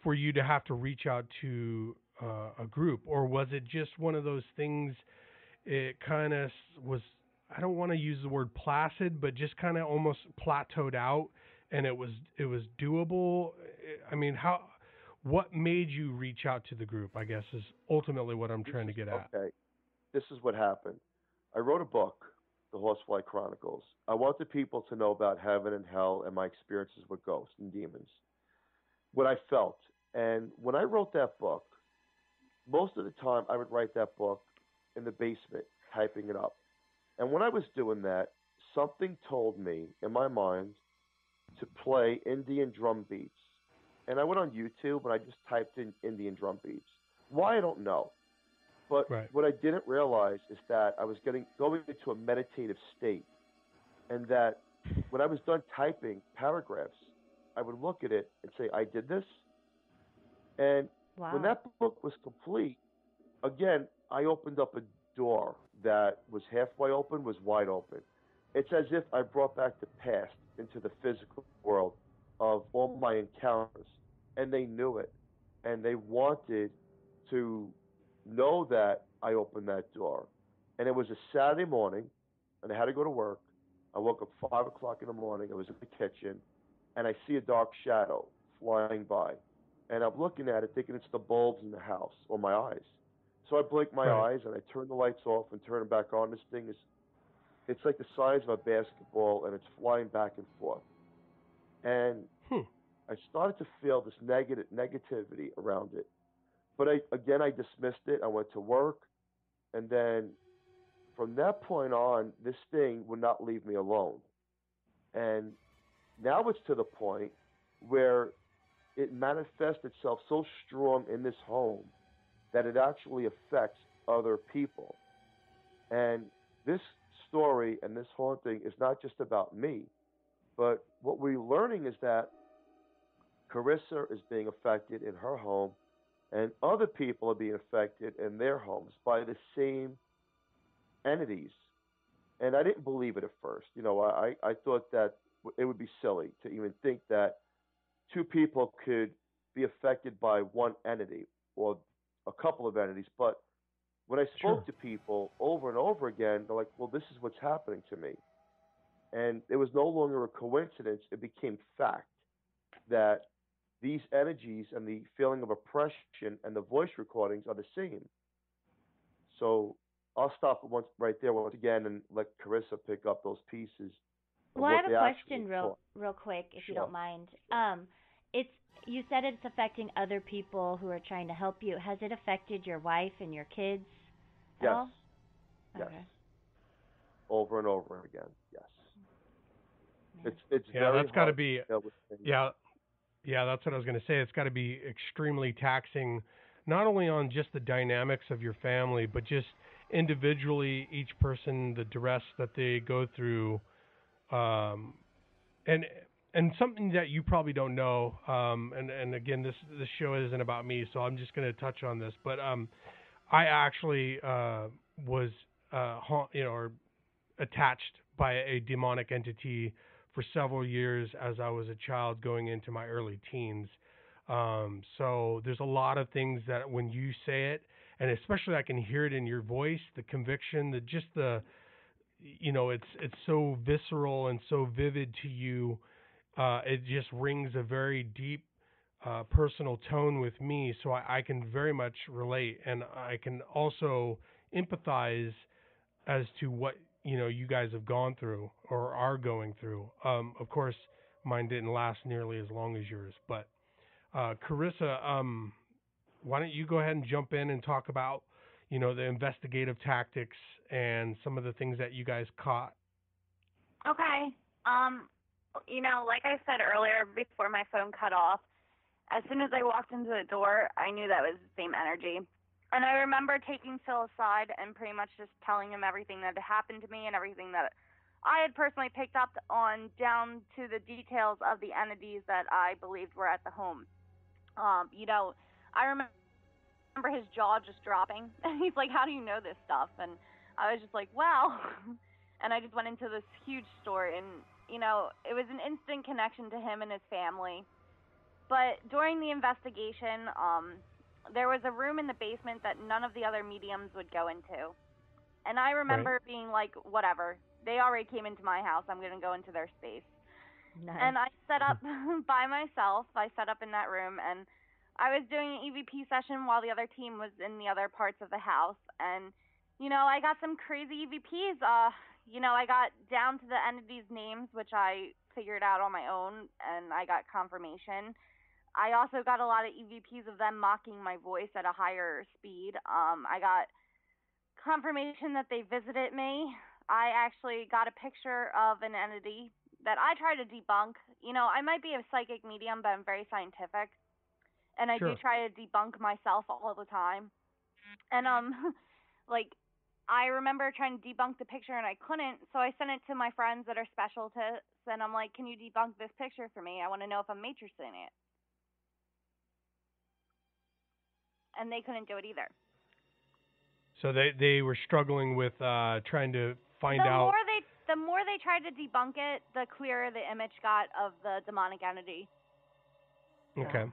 for you to have to reach out to a group, or was it just one of those things? It kind of was. I don't want to use the word placid, but just kind of almost plateaued out, and it was doable. I mean, what made you reach out to the group? I guess is ultimately what I'm This trying to is get at. okay. This is what happened. I wrote a book, The Horsefly Chronicles. I wanted people to know about heaven and hell and my experiences with ghosts and demons, what I felt. And when I wrote that book, most of the time I would write that book in the basement, typing it up. And when I was doing that, something told me in my mind to play Indian drum beats. And I went on YouTube and I just typed in Indian drum beats. Why, I don't know. But Right. what I didn't realize is that I was going into a meditative state, and that when I was done typing paragraphs, I would look at it and say, I did this. And when Wow. that book was complete, again, I opened up a door that was halfway open, was wide open. It's as if I brought back the past into the physical world of all my encounters. And they knew it. And they wanted to know that I opened that door. And it was a Saturday morning, and I had to go to work. I woke up 5 o'clock in the morning. I was in the kitchen, and I see a dark shadow flying by. And I'm looking at it thinking it's the bulbs in the house or my eyes. So I blink my Right. eyes and I turn the lights off and turn them back on. This thing is, it's like the size of a basketball and it's flying back and forth. And Hmm. I started to feel this negativity around it. But I dismissed it. I went to work, and then from that point on, this thing would not leave me alone. And now it's to the point where it manifests itself so strong in this home that it actually affects other people. And this story and this haunting is not just about me, but what we're learning is that Carissa is being affected in her home, and other people are being affected in their homes by the same entities. And I didn't believe it at first. I thought that it would be silly to even think that two people could be affected by one entity or a couple of entities. But when I Sure. spoke to people over and over again, they're like, well, this is what's happening to me. And it was no longer a coincidence. It became fact that these energies and the feeling of oppression and the voice recordings are the same. So I'll stop right there once again and let Carissa pick up those pieces of Well, I what have a they actually question real taught. real quick if you Sure, don't mind. sure. It's you said it's affecting other people who are trying to help you. Has it affected your wife and your kids at Yes, all? yes. Okay. Over and over again. Yes. Man. It's Yeah, very that's got to hard be. to deal with things. Yeah, yeah, that's what I was going to say. It's got to be extremely taxing, not only on just the dynamics of your family, but just individually, each person, the duress that they go through, and something that you probably don't know, and again, this show isn't about me, so I'm just going to touch on this, but I actually was or attached by a demonic entity for several years as I was a child going into my early teens. So there's a lot of things that when you say it, and especially I can hear it in your voice, the conviction, it's so visceral and so vivid to you. It just rings a very deep, personal tone with me. So I can very much relate, and I can also empathize as to what you guys have gone through or are going through. Of course, mine didn't last nearly as long as yours, but Karissa, why don't you go ahead and jump in and talk about the investigative tactics and some of the things that you guys caught? Okay. Like I said earlier before my phone cut off, as soon as I walked into the door, I knew that was the same energy. And I remember taking Phil aside and pretty much just telling him everything that had happened to me and everything that I had personally picked up on, down to the details of the entities that I believed were at the home. I remember his jaw just dropping. And he's like, "How do you know this stuff?" And I was just like, "Well," and I just went into this huge story. And, it was an instant connection to him and his family. But during the investigation, there was a room in the basement that none of the other mediums would go into. And I remember being like, whatever. They already came into my house. I'm going to go into their space. Nice. And I set up by myself. I set up in that room, and I was doing an EVP session while the other team was in the other parts of the house. And, I got some crazy EVPs. I got down to the entities' names, which I figured out on my own, and I got confirmation. I also got a lot of EVPs of them mocking my voice at a higher speed. I got confirmation that they visited me. I actually got a picture of an entity that I try to debunk. I might be a psychic medium, but I'm very scientific. And I do try to debunk myself all the time. And, I remember trying to debunk the picture and I couldn't, so I sent it to my friends that are specialists, and I'm like, "Can you debunk this picture for me? I want to know if I'm matrixing it." And they couldn't do it either. So they were struggling with trying to find out. The more they tried to debunk it, the clearer the image got of the demonic entity. Okay.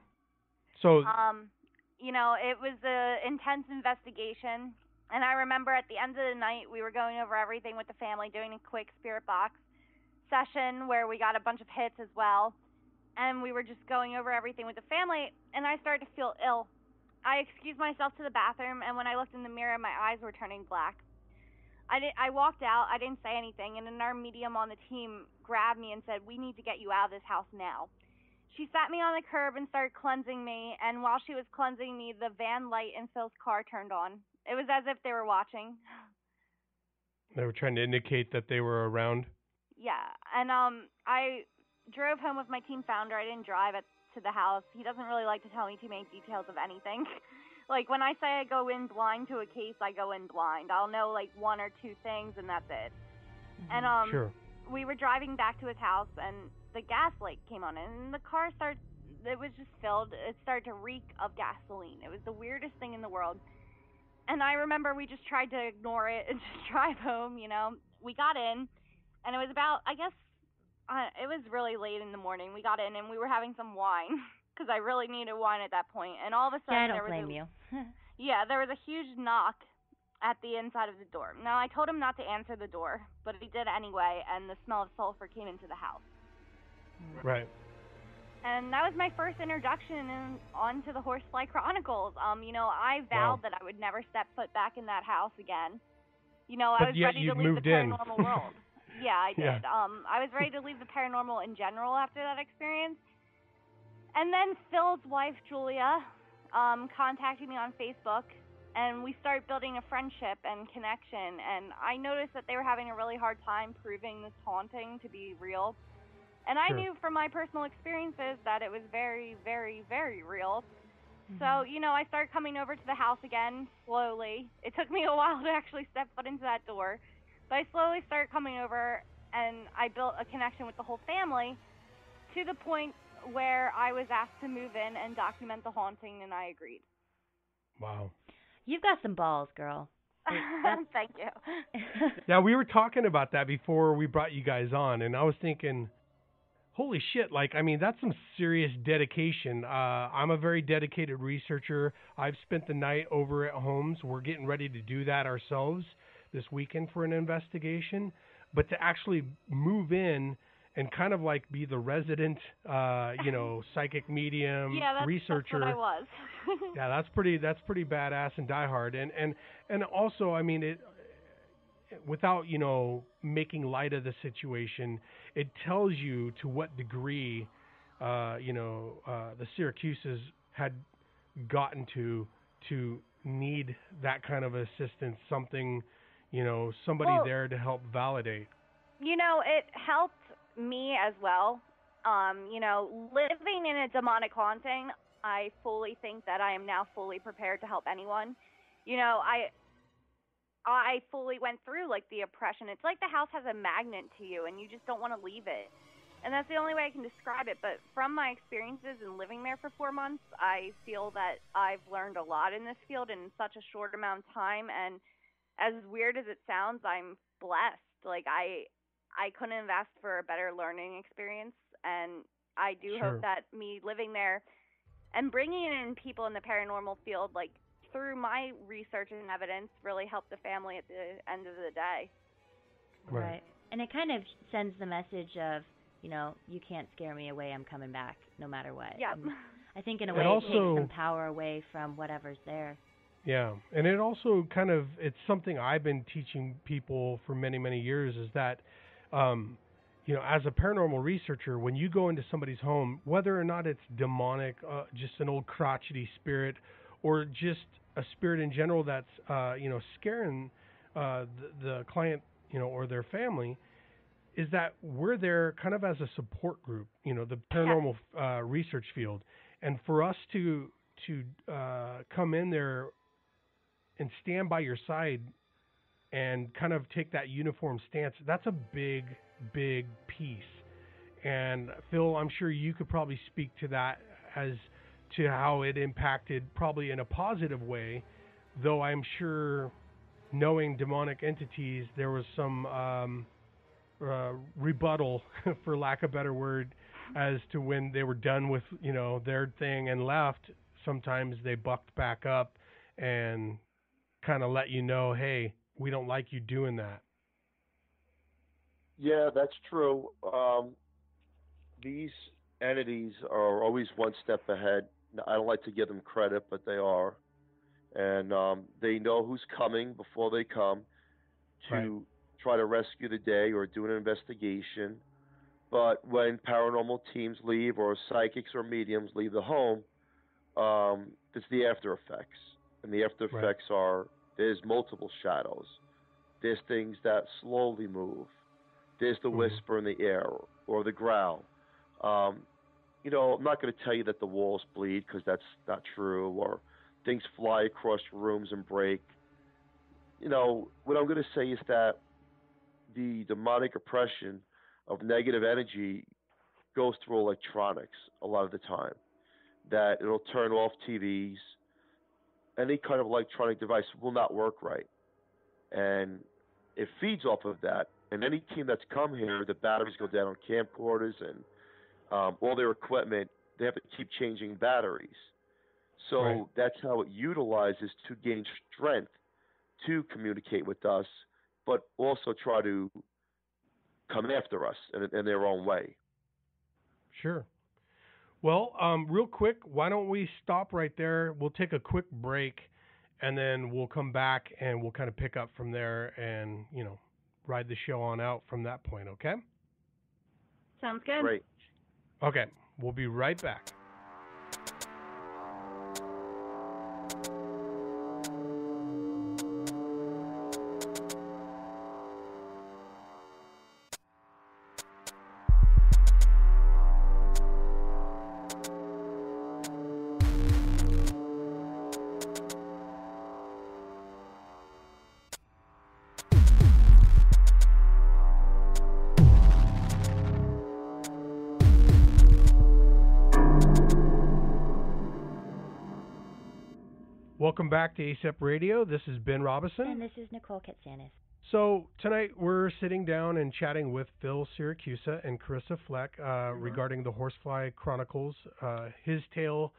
So it was an intense investigation, and I remember at the end of the night we were going over everything with the family, doing a quick spirit box session where we got a bunch of hits as well, and we were just going over everything with the family, and I started to feel ill. I excused myself to the bathroom, and when I looked in the mirror, my eyes were turning black. I walked out. I didn't say anything, and then our medium on the team grabbed me and said, "We need to get you out of this house now." She sat me on the curb and started cleansing me, and while she was cleansing me, the van light in Phil's car turned on. It was as if they were watching. They were trying to indicate that they were around? Yeah, and I drove home with my team founder. I didn't drive to the house. He doesn't really like to tell me too many details of anything. Like, when I say I go in blind to a case, I go in blind. I'll know, like, one or two things, and that's it. And we were driving back to his house, and the gas light came on, and the car it was just filled. It started to reek of gasoline. It was the weirdest thing in the world. And I remember we just tried to ignore it and just drive home, We got in, and it was about, I guess, it was really late in the morning. We got in, and we were having some wine, because I really needed wine at that point. And all of a sudden, I don't blame you. Yeah, there was a huge knock at the inside of the door. Now, I told him not to answer the door, but he did anyway, and the smell of sulfur came into the house. Right. And that was my first introduction onto the Horsefly Chronicles. I vowed that I would never step foot back in that house again. I was ready to leave the paranormal world. Yeah, I did. Yeah. I was ready to leave the paranormal in general after that experience. And then Phil's wife, Julia, contacted me on Facebook, and we started building a friendship and connection. And I noticed that they were having a really hard time proving this haunting to be real. And I knew from my personal experiences that it was very, very, very real. So, you know, I started coming over to the house again slowly. It took me a while to actually step foot into that door, but I slowly started coming over, and I built a connection with the whole family to the point where I was asked to move in and document the haunting, and I agreed. Wow. You've got some balls, girl. Thank you. Yeah, we were talking about that before we brought you guys on, and I was thinking, holy shit, like, I mean, that's some serious dedication. I'm a very dedicated researcher. I've spent the night over at homes. We're getting ready to do that ourselves this weekend for an investigation. But to actually move in and kind of like be the resident, psychic medium researcher. That's what I was. Yeah, that's pretty badass and diehard. And also, I mean, it, without, making light of the situation, it tells you to what degree, the Siracusas had gotten to need that kind of assistance, something, somebody there to help validate. It helped me as well. Living in a demonic haunting, I fully think that I am now fully prepared to help anyone. I fully went through like the oppression. It's like the house has a magnet to you and you just don't want to leave it. And that's the only way I can describe it. But from my experiences in living there for 4 months, I feel that I've learned a lot in this field in such a short amount of time. And as weird as it sounds, I'm blessed. Like I couldn't have asked for a better learning experience. And I do hope that me living there and bringing in people in the paranormal field, like through my research and evidence, really helped the family at the end of the day. Right. And it kind of sends the message of, you can't scare me away, I'm coming back no matter what. Yeah. I think in a way it takes some power away from whatever's there. Yeah, and it also kind of, it's something I've been teaching people for many, many years is that, as a paranormal researcher, when you go into somebody's home, whether or not it's demonic, just an old crotchety spirit, or just a spirit in general that's, scaring the client, or their family, is that we're there kind of as a support group, the paranormal research field. And for us to come in there and stand by your side and kind of take that uniform stance, that's a big, big piece. And Phil, I'm sure you could probably speak to that as to how it impacted probably in a positive way, though I'm sure knowing demonic entities, there was some rebuttal, for lack of a better word, as to when they were done with, their thing and left, sometimes they bucked back up and kind of let you know, hey, we don't like you doing that. Yeah, that's true. These entities are always one step ahead. I don't like to give them credit, but they are. And they know who's coming before they come to try to rescue the day or do an investigation. But when paranormal teams leave or psychics or mediums leave the home, it's the after effects. And the after effects are, there's multiple shadows. There's things that slowly move. There's the whisper in the air or the growl. I'm not going to tell you that the walls bleed because that's not true, or things fly across rooms and break. What I'm going to say is that the demonic oppression of negative energy goes through electronics a lot of the time. That it'll turn off TVs. Any kind of electronic device will not work right. And it feeds off of that. And any team that's come here, the batteries go down on camcorders and all their equipment, they have to keep changing batteries. So that's how it utilizes to gain strength to communicate with us, but also try to come after us in their own way. Sure. Well, real quick, why don't we stop right there? We'll take a quick break, and then we'll come back and we'll kind of pick up from there and, ride the show on out from that point, okay? Sounds good. Great. Okay, we'll be right back. welcome back to ASEP Radio. This is Ben Robinson. And this is Nicole Katsanis. So tonight we're sitting down and chatting with Phil Siracusa and Karissa Fleck regarding the Horsefly Chronicles, his tale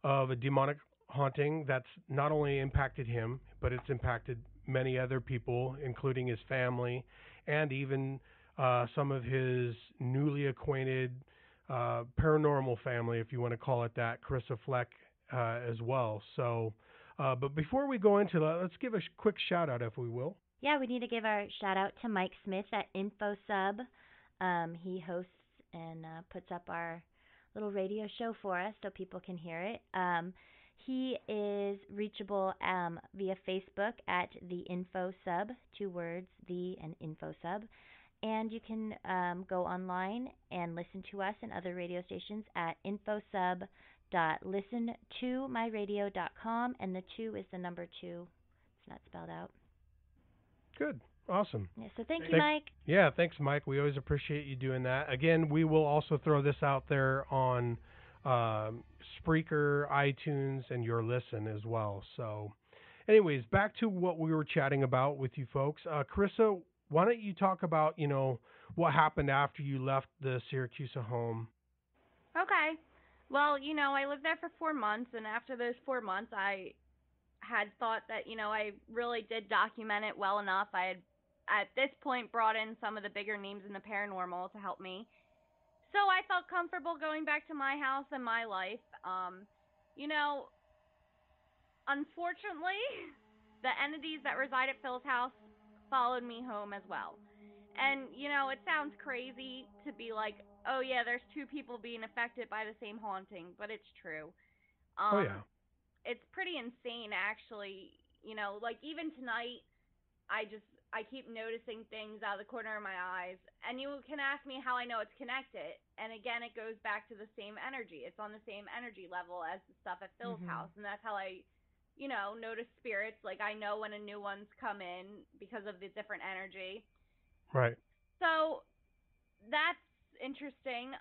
of a demonic haunting that's not only impacted him, but it's impacted many other people, including his family and even some of his newly acquainted paranormal family, if you want to call it that, Karissa Fleck as well. So, but before we go into that, let's give a quick shout out, if we will. Yeah, we need to give our shout out to Mike Smith at InfoSub. He hosts and puts up our little radio show for us so people can hear it. He is reachable via Facebook at the InfoSub, 2 words, the and InfoSub. And you can go online and listen to us and other radio stations at infosub.listentomyradio.com, and the 2 is the number 2. It's not spelled out. Good. Awesome. Yeah, so thank you, Mike. Yeah, thanks, Mike. We always appreciate you doing that. Again, we will also throw this out there on Spreaker, iTunes, and Your Listen as well. So, anyways, back to what we were chatting about with you folks. Karissa, why don't you talk about, what happened after you left the Siracusa home? Okay. Well, I lived there for 4 months, and after those 4 months, I had thought that, I really did document it well enough. I had, at this point, brought in some of the bigger names in the paranormal to help me. So I felt comfortable going back to my house and my life. Unfortunately, the entities that reside at Phil's house followed me home as well. And, it sounds crazy to be like, oh yeah, there's 2 people being affected by the same haunting, but it's true. Oh yeah. It's pretty insane, actually. Like even tonight, I keep noticing things out of the corner of my eyes. And you can ask me how I know it's connected. And again, it goes back to the same energy. It's on the same energy level as the stuff at Phil's house. And that's how I, notice spirits. Like I know when a new one's come in because of the different energy. Right. So that's interesting.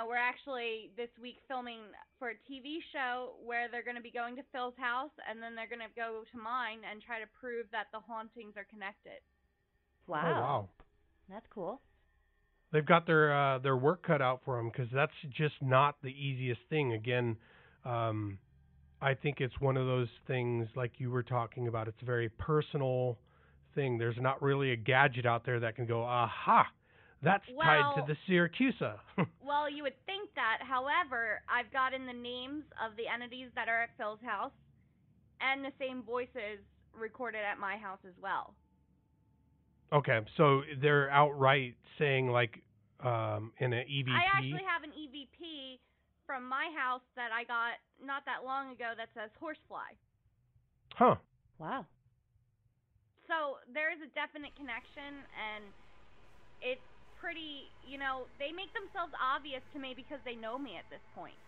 We're actually this week filming for a TV show where they're going to be going to Phil's house and then they're going to go to mine and try to prove that the hauntings are connected. Wow. Oh, wow. That's cool. They've got their work cut out for them because that's just not the easiest thing. Again, I think it's one of those things like you were talking about. It's a very personal thing. There's not really a gadget out there that can go, aha, that's tied to the Siracusa. Well, you would think that. However, I've gotten the names of the entities that are at Phil's house and the same voices recorded at my house as well. Okay, so they're outright saying like in an EVP. I actually have an EVP from my house that I got not that long ago that says horsefly. Huh. Wow. So there is a definite connection, and it's pretty, they make themselves obvious to me because they know me at this point.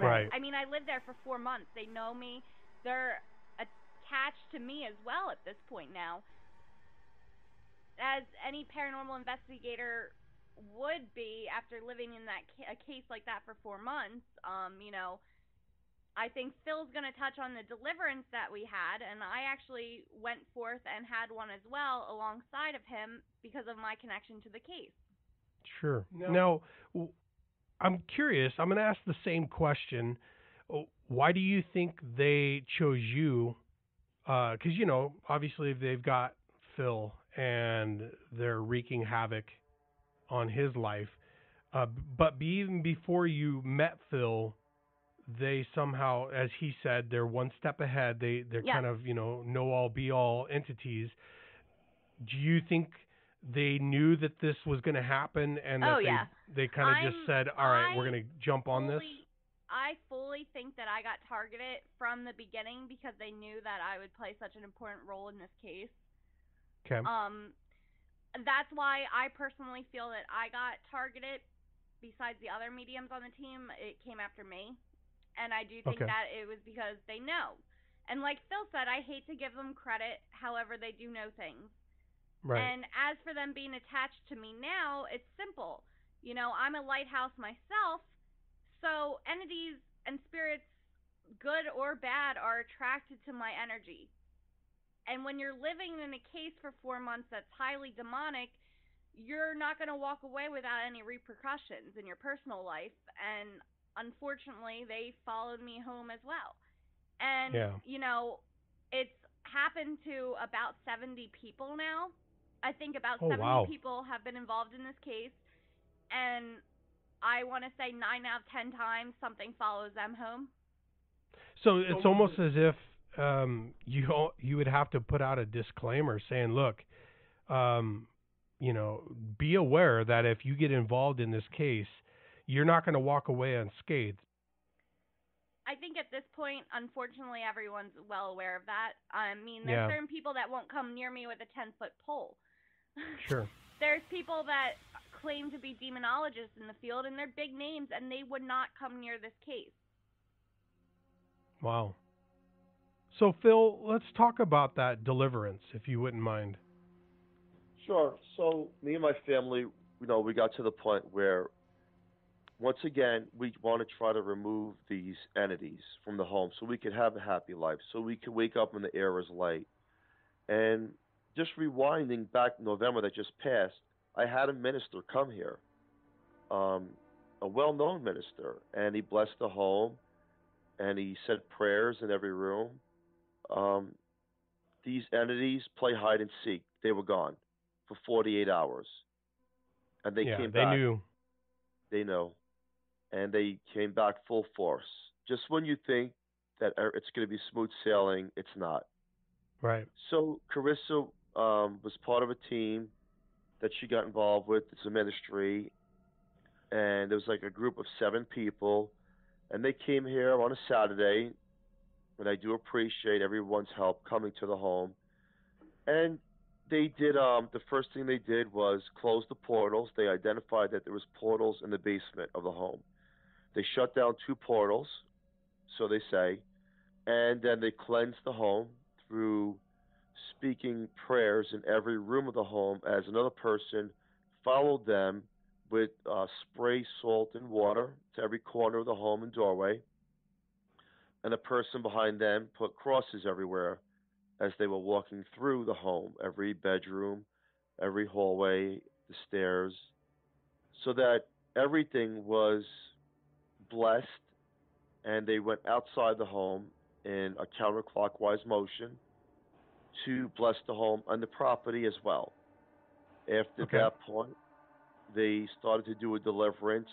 Right. I mean, I lived there for 4 months. They know me. They're attached to me as well at this point now. As any paranormal investigator would be after living in a case like that for 4 months, I think Phil's going to touch on the deliverance that we had, and I actually went forth and had one as well alongside of him because of my connection to the case. Sure. Now, I'm curious. I'm going to ask the same question. Why do you think they chose you? Because, obviously they've got Phil, and they're wreaking havoc on his life. But even before you met Phil, they somehow, as he said, they're one step ahead. They're kind of, know all, be all entities. Do you think they knew that this was going to happen and that they kind of just said, all right, we're going to jump on this? I fully think that I got targeted from the beginning because they knew that I would play such an important role in this case. Okay. That's why I personally feel that I got targeted. Besides the other mediums on the team, it came after me. And I do think that it was because they know. And like Phil said, I hate to give them credit, however they do know things. Right. And as for them being attached to me now, it's simple. I'm a lighthouse myself, so entities and spirits good or bad, are attracted to my energy. And when you're living in a case for 4 months that's highly demonic, you're not going to walk away without any repercussions in your personal life. And unfortunately, they followed me home as well. And, Yeah. it's happened to about 70 people now. I think about Oh, 70 wow. people have been involved in this case. And I want to say 9 out of 10 times something follows them home. So it's almost as if you would have to put out a disclaimer saying, look, um, be aware that if you get involved in this case, you're not going to walk away unscathed. I think at this point, unfortunately, everyone's well aware of that. I mean, there's Yeah. certain people that won't come near me with a 10-foot pole. Sure. There's people that claim to be demonologists in the field, and they're big names, and they would not come near this case. Wow. So, Phil, let's talk about that deliverance, if you wouldn't mind. Sure. So me and my family, we got to the point where once again we want to try to remove these entities from the home so we could have a happy life, so we could wake up when the air is light. And just rewinding back November that just passed, I had a minister come here, um, a well-known minister, and he blessed the home and he said prayers in every room. Um, these entities play hide and seek. They were gone for 48 hours, and they Yeah, came they back. knew. They know, and they came back full force. Just when you think that it's going to be smooth sailing, it's not. Right. So Carissa was part of a team that she got involved with. It's a ministry, and there was like a group of 7 people, and they came here on a Saturday. And I do appreciate everyone's help coming to the home. And they did. The first thing they did was close the portals. They identified that there was portals in the basement of the home. They shut down 2 portals, so they say, and then they cleansed the home through speaking prayers in every room of the home as another person followed them with spray salt and water to every corner of the home and doorway. And a person behind them put crosses everywhere as they were walking through the home, every bedroom, every hallway, the stairs, so that everything was blessed. And they went outside the home in a counterclockwise motion to bless the home and the property as well. After Okay. that point, they started to do a deliverance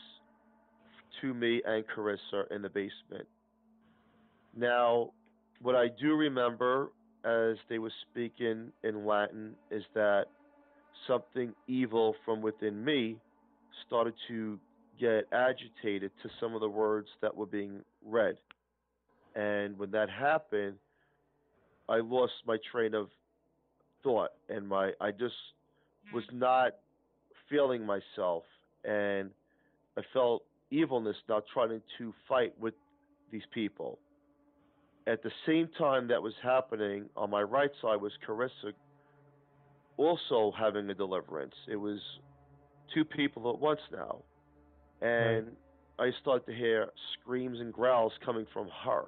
to me and Carissa in the basement. Now, what I do remember as they were speaking in Latin is that something evil from within me started to get agitated to some of the words that were being read. And when that happened, I lost my train of thought and I just was not feeling myself, and I felt evilness now trying to fight with these people. At the same time that was happening, on my right side was Carissa also having a deliverance. It was 2 people at once now. Right. And I started to hear screams and growls coming from her.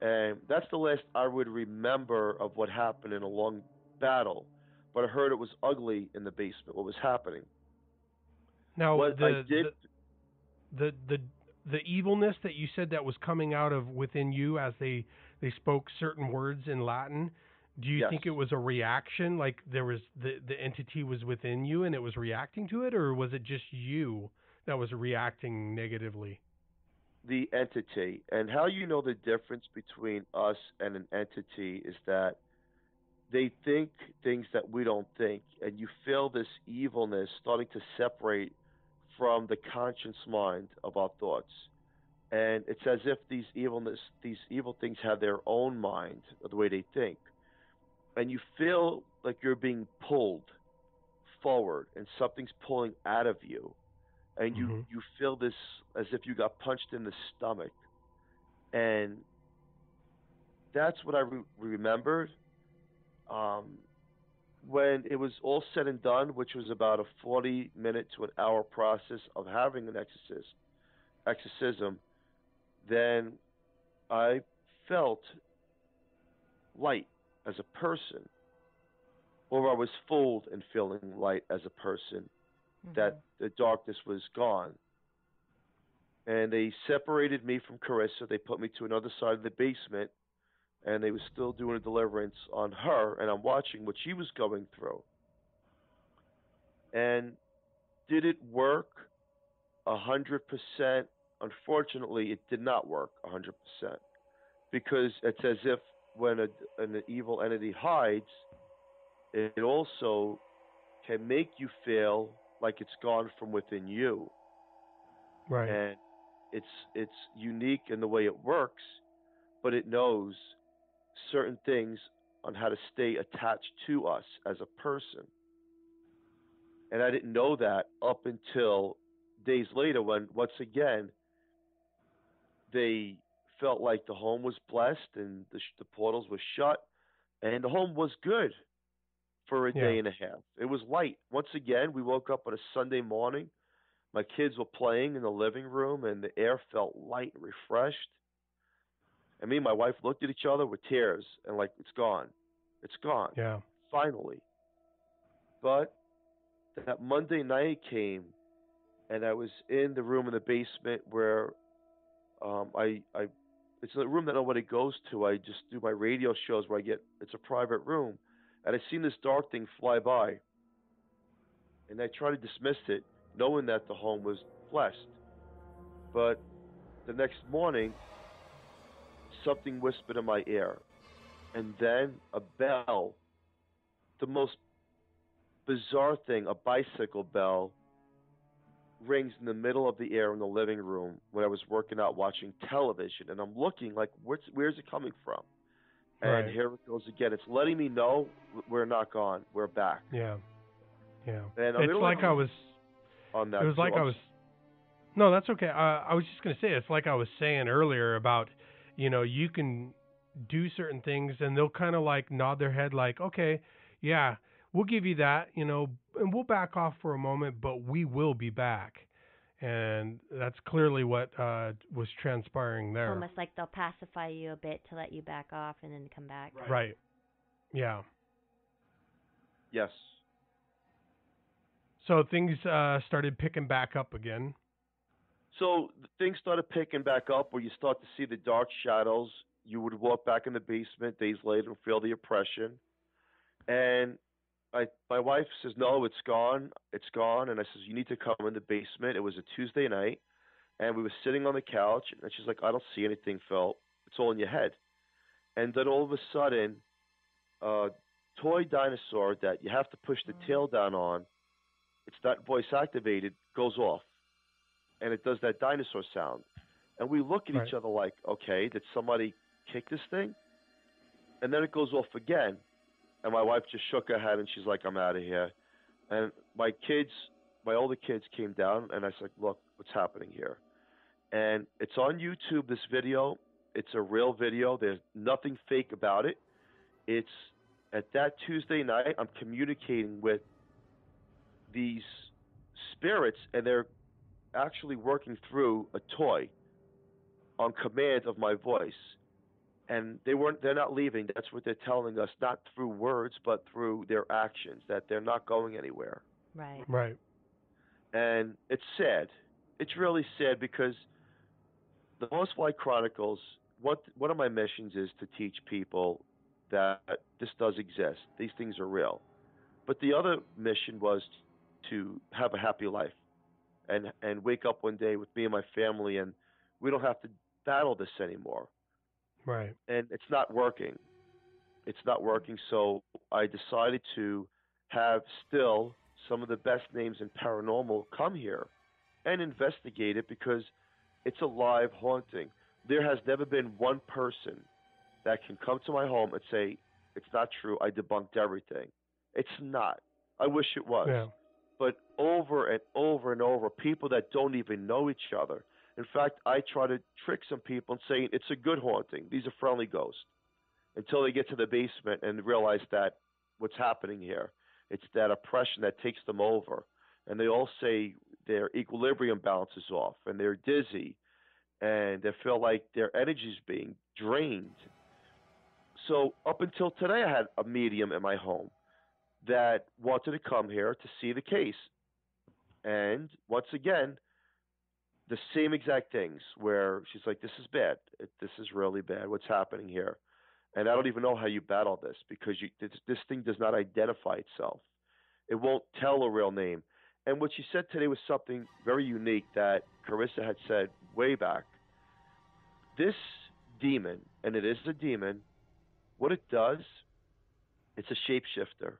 And that's the last I would remember of what happened in a long battle. But I heard it was ugly in the basement, what was happening. Now, What I did, the evilness that you said that was coming out of within you as they spoke certain words in Latin, do you yes, think it was a reaction, like there was the entity was within you and it was reacting to it, or was it just you that was reacting negatively? the entity. And how you know the difference between us and an entity is that they think things that we don't think. And you feel this evilness starting to separate from the conscious mind of our thoughts. And it's as if these evil things have their own mind, the way they think. And you feel like you're being pulled forward and something's pulling out of you. And you, Mm-hmm. you feel this as if you got punched in the stomach. And that's what I remembered. Um, when it was all said and done, which was about a 40-minute to an hour process of having an exorcism, then I felt light as a person, or I was fooled in feeling light as a person, that the darkness was gone. And they separated me from Carissa. They put me to another side of the basement, and they were still doing a deliverance on her, and I'm watching what she was going through. And did it work 100%? Unfortunately, it did not work 100% because it's as if when an evil entity hides, it also can make you feel like it's gone from within you. Right. And it's unique in the way it works, but it knows certain things on how to stay attached to us as a person. And I didn't know that up until days later when once again they felt like the home was blessed and the portals were shut and the home was good for a day and a half. It was light. Once again, we woke up on a Sunday morning. My kids were playing in the living room and the air felt light and refreshed. And me and my wife looked at each other with tears and like, it's gone. It's gone. Yeah. Finally. But that Monday night came and I was in the room in the basement where it's a room that nobody goes to. I just do my radio shows where it's a private room. And I seen this dark thing fly by. And I tried to dismiss it, knowing that the home was blessed. But the next morning, something whispered in my ear. And then a bell, the most bizarre thing, a bicycle bell, rings in the middle of the air in the living room when I was working out watching television. And I'm looking like, where's it coming from? And here it goes again. It's letting me know we're not gone. We're back. Yeah. Yeah. And it's like I was on that. It was like I was. No, that's okay. I was just going to say, it's like I was saying earlier about, you can do certain things and they'll kind of like nod their head like, okay, yeah, we'll give you that, and we'll back off for a moment, but we will be back. And that's clearly what was transpiring there. Almost like they'll pacify you a bit to let you back off and then come back. Right. Yeah. Yes. So things started picking back up again. So things started picking back up where you start to see the dark shadows. You would walk back in the basement days later and feel the oppression. And my wife says, no, it's gone. It's gone. And I says, you need to come in the basement. It was a Tuesday night. And we were sitting on the couch. And she's like, I don't see anything, Phil. It's all in your head. And then all of a sudden, a toy dinosaur that you have to push the tail down on, it's not voice activated, goes off. And it does that dinosaur sound. And we look at each other like, okay, did somebody kick this thing? And then it goes off again. And my wife just shook her head and she's like, I'm out of here. And my older kids came down and I said, look, what's happening here? And it's on YouTube, this video. It's a real video. There's nothing fake about it. It's at that Tuesday night, I'm communicating with these spirits and they're actually working through a toy on command of my voice. And they're not leaving. That's what they're telling us, not through words, but through their actions, that they're not going anywhere. Right. Right. And it's sad. It's really sad because the Horsefly Chronicles, one of my missions is to teach people that this does exist. These things are real. But the other mission was to have a happy life and wake up one day with me and my family and we don't have to battle this anymore. Right. And it's not working. It's not working. So I decided to have still some of the best names in paranormal come here and investigate it because it's a live haunting. There has never been one person that can come to my home and say, it's not true, I debunked everything. It's not. I wish it was. Yeah. But over and over and over, people that don't even know each other. In fact, I try to trick some people and saying it's a good haunting. These are friendly ghosts. Until they get to the basement and realize that what's happening here. It's that oppression that takes them over. And they all say their equilibrium balance is off and they're dizzy. and they feel like their energy is being drained. So up until today, I had a medium in my home that wanted to come here to see the case. And once again, the same exact things where she's like, "This is bad. This is really bad. What's happening here?" And I don't even know how you battle this because this thing does not identify itself. It won't tell a real name. And what she said today was something very unique that Karissa had said way back. This demon, and it is a demon, what it does, it's a shapeshifter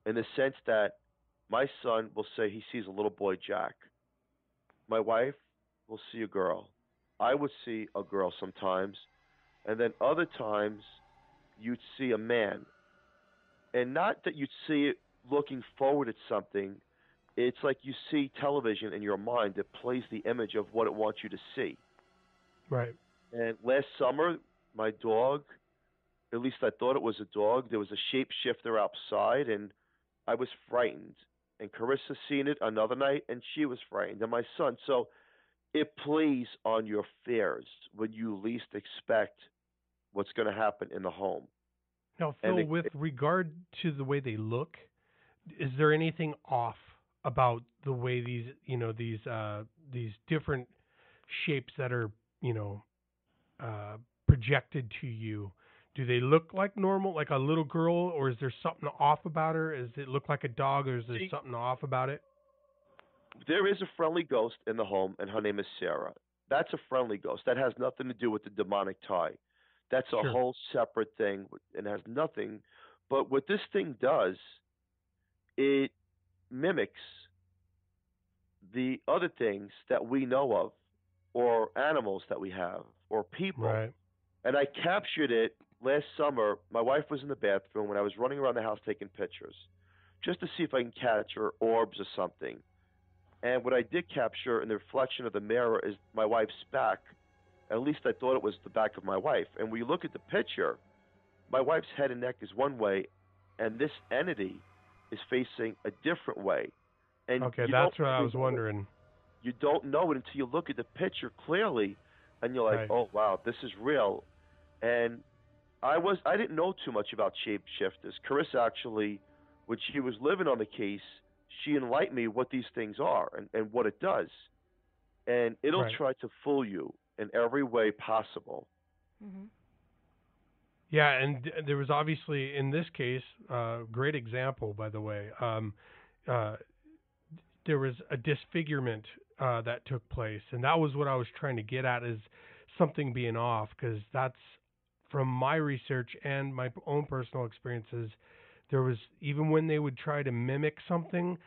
in the sense that my son will say he sees a little boy Jack. My wife will see a girl. I would see a girl sometimes, and then other times you'd see a man. And not that you'd see it looking forward at something, it's like you see television in your mind that plays the image of what it wants you to see. Right. And last summer, my dog, at least I thought it was a dog, there was a shapeshifter outside, and I was frightened. And Carissa seen it another night, and she was frightened, and my son. So it plays on your fears when you least expect what's going to happen in the home. Now, Phil, with regard to the way they look, is there anything off about the way these different shapes that are, projected to you? Do they look like normal, like a little girl, or is there something off about her? Does it look like a dog, or is there something off about it? There is a friendly ghost in the home, and her name is Sarah. That's a friendly ghost. That has nothing to do with the demonic tie. That's a whole separate thing and has nothing. But what this thing does, it mimics the other things that we know of, or animals that we have, or people. Right. And I captured it last summer. My wife was in the bathroom when I was running around the house taking pictures, just to see if I can catch her orbs or something. And what I did capture in the reflection of the mirror is my wife's back. At least I thought it was the back of my wife. And when you look at the picture, my wife's head and neck is one way, and this entity is facing a different way. And okay, that's what I was wondering. You don't know it until you look at the picture clearly, and you're like, "Oh wow, this is real." And I didn't know too much about shapeshifters. Carissa actually, when she was living on the case, she enlightened me what these things are and what it does. And it'll try to fool you in every way possible. Mm-hmm. Yeah, and there was obviously, in this case, great example, by the way. There was a disfigurement that took place, and that was what I was trying to get at, is something being off, because that's, from my research and my own personal experiences, there was, even when they would try to mimic something,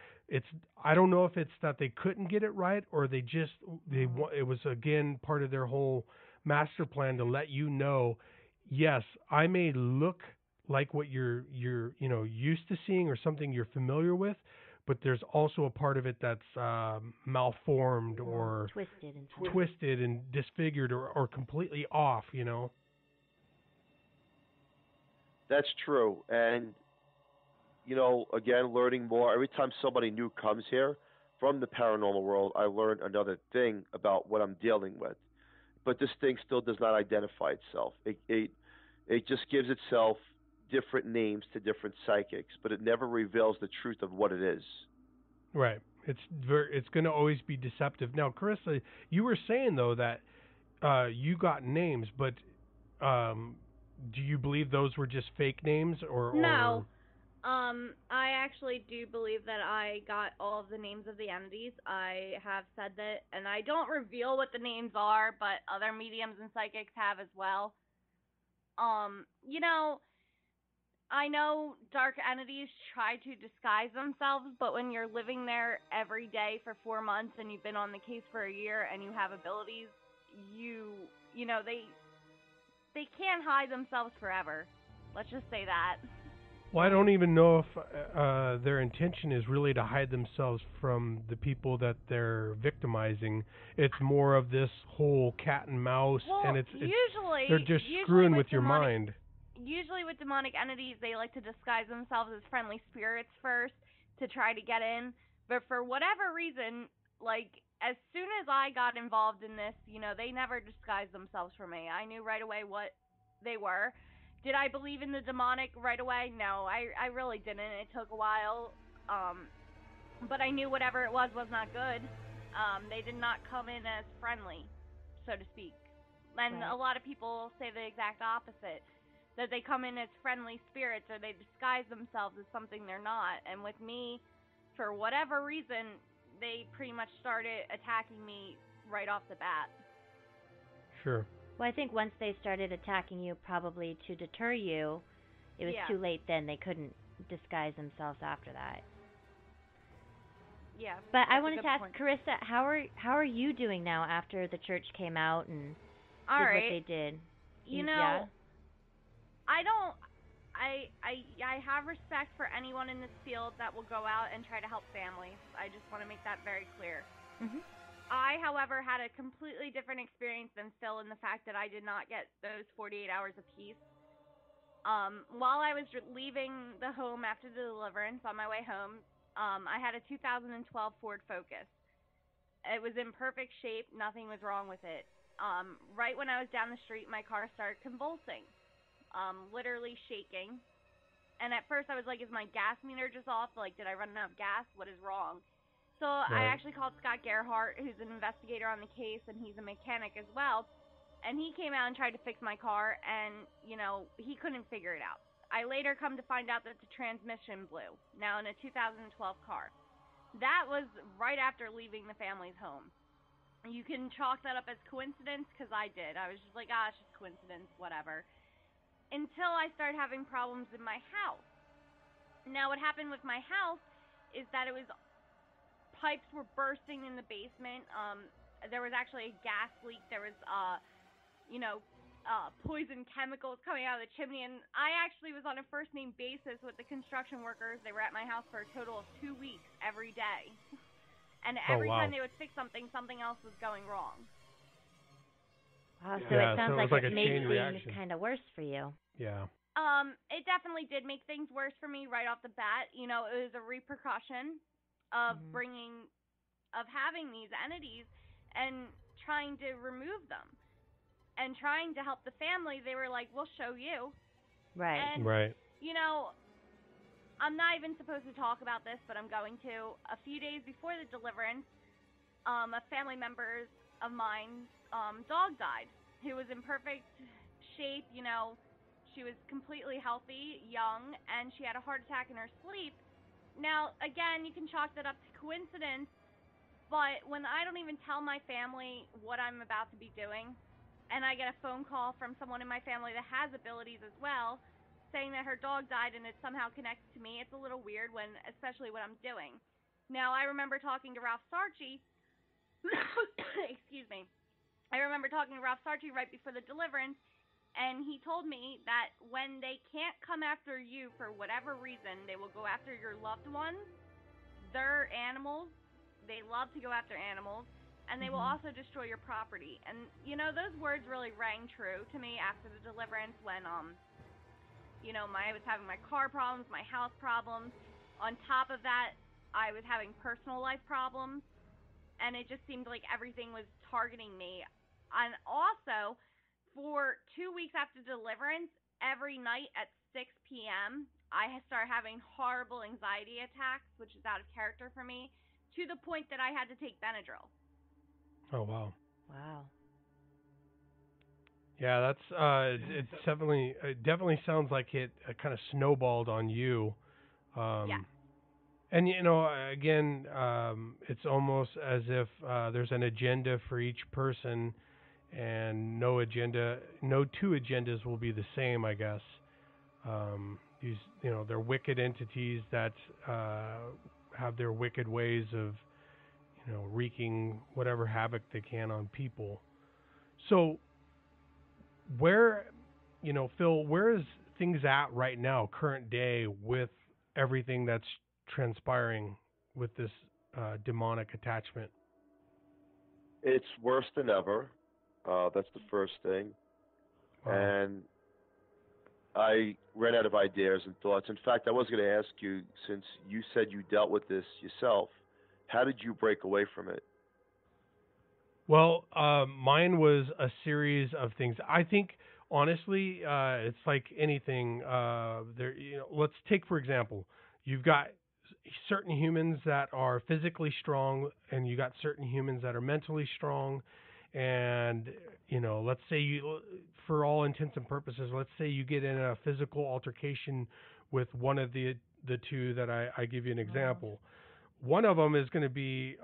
I don't know if it's that they couldn't get it right, or it was, again, part of their whole master plan to let you know, yes, I may look like what you're used to seeing, or something you're familiar with, but there's also a part of it that's malformed, or twisted and disfigured, or completely off, That's true. And again, learning more. Every time somebody new comes here from the paranormal world, I learn another thing about what I'm dealing with. But this thing still does not identify itself. It just gives itself different names to different psychics, but it never reveals the truth of what it is. Right. It's going to always be deceptive. Now, Karissa, you were saying though that you got names, but do you believe those were just fake names, or no? I actually do believe that I got all of the names of the entities. I have said that, and I don't reveal what the names are, but other mediums and psychics have as well. I know dark entities try to disguise themselves, but when you're living there every day for 4 months and you've been on the case for a year and you have abilities, they can't hide themselves forever. Let's just say that. Well, I don't even know if their intention is really to hide themselves from the people that they're victimizing. It's more of this whole cat and mouse, and they're just screwing with your mind. Usually with demonic entities, they like to disguise themselves as friendly spirits first to try to get in. But for whatever reason, Like, as soon as I got involved in this, they never disguised themselves from me. I knew right away what they were. Did I believe in the demonic right away? No, I really didn't. It took a while. But I knew whatever it was not good. They did not come in as friendly, so to speak. And Right. a lot of people say the exact opposite, that they come in as friendly spirits or they disguise themselves as something they're not. And with me, for whatever reason, they pretty much started attacking me right off the bat. Sure. Well, I think once they started attacking you, probably to deter you, it was Yeah. too late then. They couldn't disguise themselves after that. Yeah. But I that's a wanted good to ask point. Karissa, how are you doing now after the church came out and All did right. what they did? Yeah. I have respect for anyone in this field that will go out and try to help families. I just want to make that very clear. Mhm. I, however, had a completely different experience than Phil in the fact that I did not get those 48 hours of peace. While I was leaving the home after the deliverance on my way home, I had a 2012 Ford Focus. It was in perfect shape. Nothing was wrong with it. Right when I was down the street, my car started convulsing, literally shaking. And at first I was like, is my gas meter just off? Like, did I run out of gas? What is wrong? So I actually called Scott Gerhardt, who's an investigator on the case, and he's a mechanic as well. And he came out and tried to fix my car, and, he couldn't figure it out. I later come to find out that the transmission blew, now in a 2012 car. That was right after leaving the family's home. You can chalk that up as coincidence, because I did. I was just like, it's just coincidence, whatever. Until I started having problems in my house. Now, what happened with my house is that pipes were bursting in the basement. There was actually a gas leak. There was, poison chemicals coming out of the chimney. And I actually was on a first name basis with the construction workers. They were at my house for a total of 2 weeks every day. And every time they would fix something, something else was going wrong. Wow, so Yeah, it sounds so it was like like it a made chain things reaction. kind of worse for you. Yeah. It definitely did make things worse for me right off the bat. It was a repercussion of of having these entities and trying to remove them and trying to help the family. They were like, we'll show you. Right. And, Right. I'm not even supposed to talk about this, but I'm going to. A few days before the deliverance, a family member of mine, dog died, who was in perfect shape. She was completely healthy, young, and she had a heart attack in her sleep. Now, again, you can chalk that up to coincidence, but when I don't even tell my family what I'm about to be doing, and I get a phone call from someone in my family that has abilities as well, saying that her dog died and it somehow connects to me, it's a little weird, especially what I'm doing. Now, I remember talking to Ralph Sarchi. Excuse me. I remember talking to Ralph Sarchi right before the deliverance, and he told me that when they can't come after you for whatever reason, they will go after your loved ones, their animals. They love to go after animals, and they will also destroy your property. And, those words really rang true to me after the deliverance when, I was having my car problems, my house problems. On top of that, I was having personal life problems, and it just seemed like everything was targeting me. And also, for 2 weeks after deliverance, every night at 6 p.m., I started having horrible anxiety attacks, which is out of character for me, to the point that I had to take Benadryl. Oh wow. Wow. Yeah, that's it definitely sounds like it kind of snowballed on you. Yeah. And again, it's almost as if there's an agenda for each person, and no two agendas will be the same, I guess. These, they're wicked entities that have their wicked ways of, wreaking whatever havoc they can on people. So, where, Phil, where is things at right now, current day, with everything that's transpiring with this demonic attachment? It's worse than ever. That's the first thing. Wow. And I ran out of ideas and thoughts. In fact, I was going to ask you, since you said you dealt with this yourself, how did you break away from it? Well, mine was a series of things. I think honestly, it's like anything. There, let's take for example, you've got certain humans that are physically strong, and you got certain humans that are mentally strong, and let's say for all intents and purposes, let's say you get in a physical altercation with one of the two that I give you an example. One of them is going to be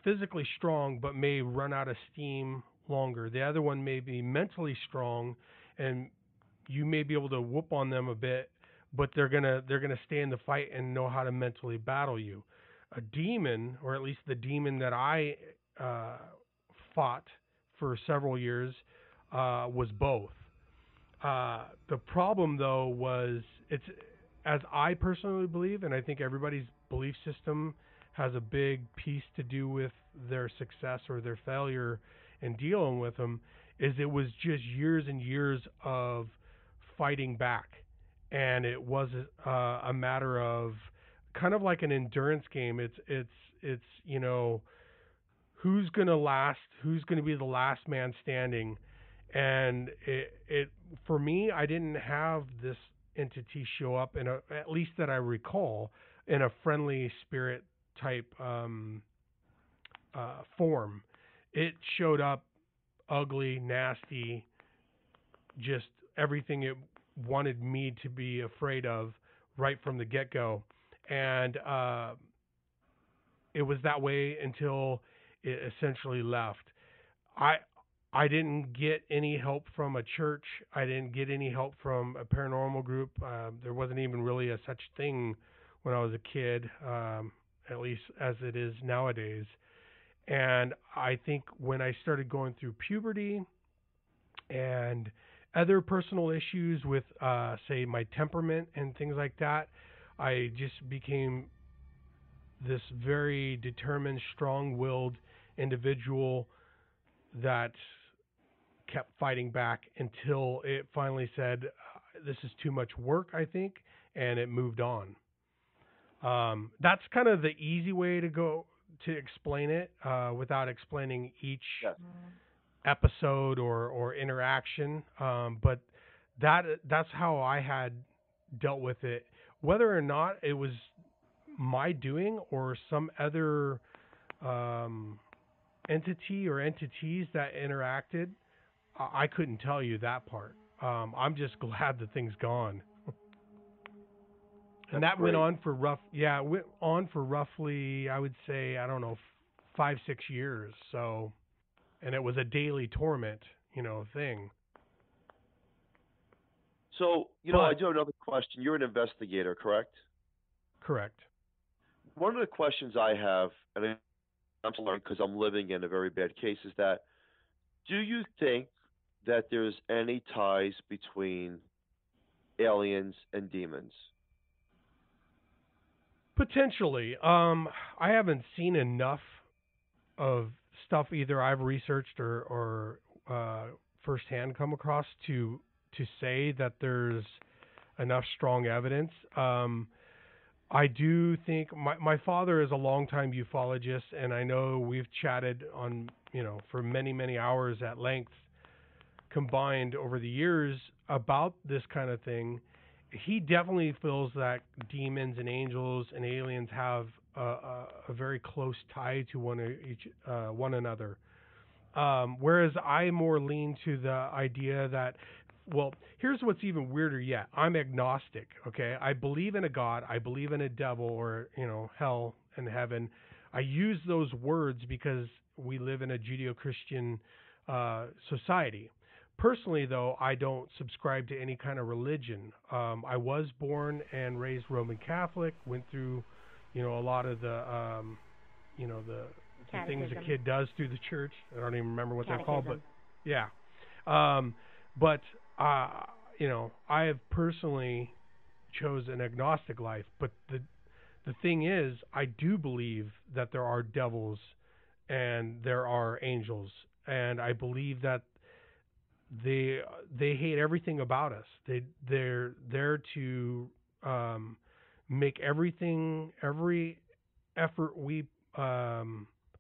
physically strong, but may run out of steam longer. The other one may be mentally strong, and you may be able to whoop on them a bit, but they're gonna stay in the fight and know how to mentally battle you. A demon, or at least the demon that I fought for several years, was both. The problem though was it's as I personally believe, and I think everybody's belief system has a big piece to do with their success or their failure in dealing with them, is it was just years and years of fighting back, and it was a matter of kind of like an endurance game. It's who's gonna last, who's gonna be the last man standing, and it for me, I didn't have this entity show up at least that I recall, in a friendly spirit type form. It showed up ugly, nasty, just everything it wanted me to be afraid of right from the get-go. And it was that way until it essentially left. I I didn't get any help from a church. I didn't get any help from a paranormal group. There wasn't even really a such thing when I was a kid, at least as it is nowadays. And I think when I started going through puberty and other personal issues with, say, my temperament and things like that, I just became this very determined, strong-willed individual that kept fighting back until it finally said, this is too much work, I think, and it moved on. That's kind of the easy way to go to explain it, without explaining each episode or interaction. But that's how I had dealt with it. Whether or not it was my doing or some other entity or entities that interacted, I couldn't tell you that part. I'm just glad the thing's gone. And that went on for roughly, I would say, I don't know, 5-6 years. So, and it was a daily torment, thing. So, I do have another question. You're an investigator, correct? Correct. One of the questions I have, and I'm sorry because I'm living in a very bad case, is that do you think that there's any ties between aliens and demons? Potentially. I haven't seen enough of stuff either I've researched or firsthand come across to say that there's enough strong evidence. I do think my father is a longtime ufologist, and I know we've chatted on, for many, many hours at length combined over the years about this kind of thing. He definitely feels that demons and angels and aliens have a very close tie to one another. Whereas I more lean to the idea that, well, here's what's even weirder yet. I'm agnostic, okay? I believe in a God. I believe in a devil or, hell and heaven. I use those words because we live in a Judeo-Christian society. Personally, though, I don't subscribe to any kind of religion. I was born and raised Roman Catholic, went through, a lot of the things a kid does through the church. I don't even remember what they're called, but yeah. But I have personally chose an agnostic life. But the thing is, I do believe that there are devils and there are angels, and I believe that they hate everything about us. They're there to make every effort we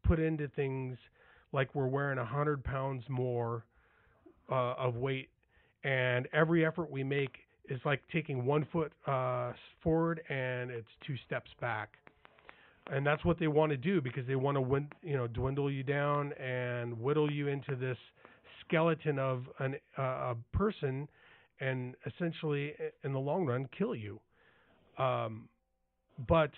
put into things like we're wearing 100 pounds more of weight, and every effort we make is like taking 1 foot forward and it's 2 steps back. And that's what they want to do because they want to dwindle you down and whittle you into this skeleton of a person, and essentially, in the long run, kill you. But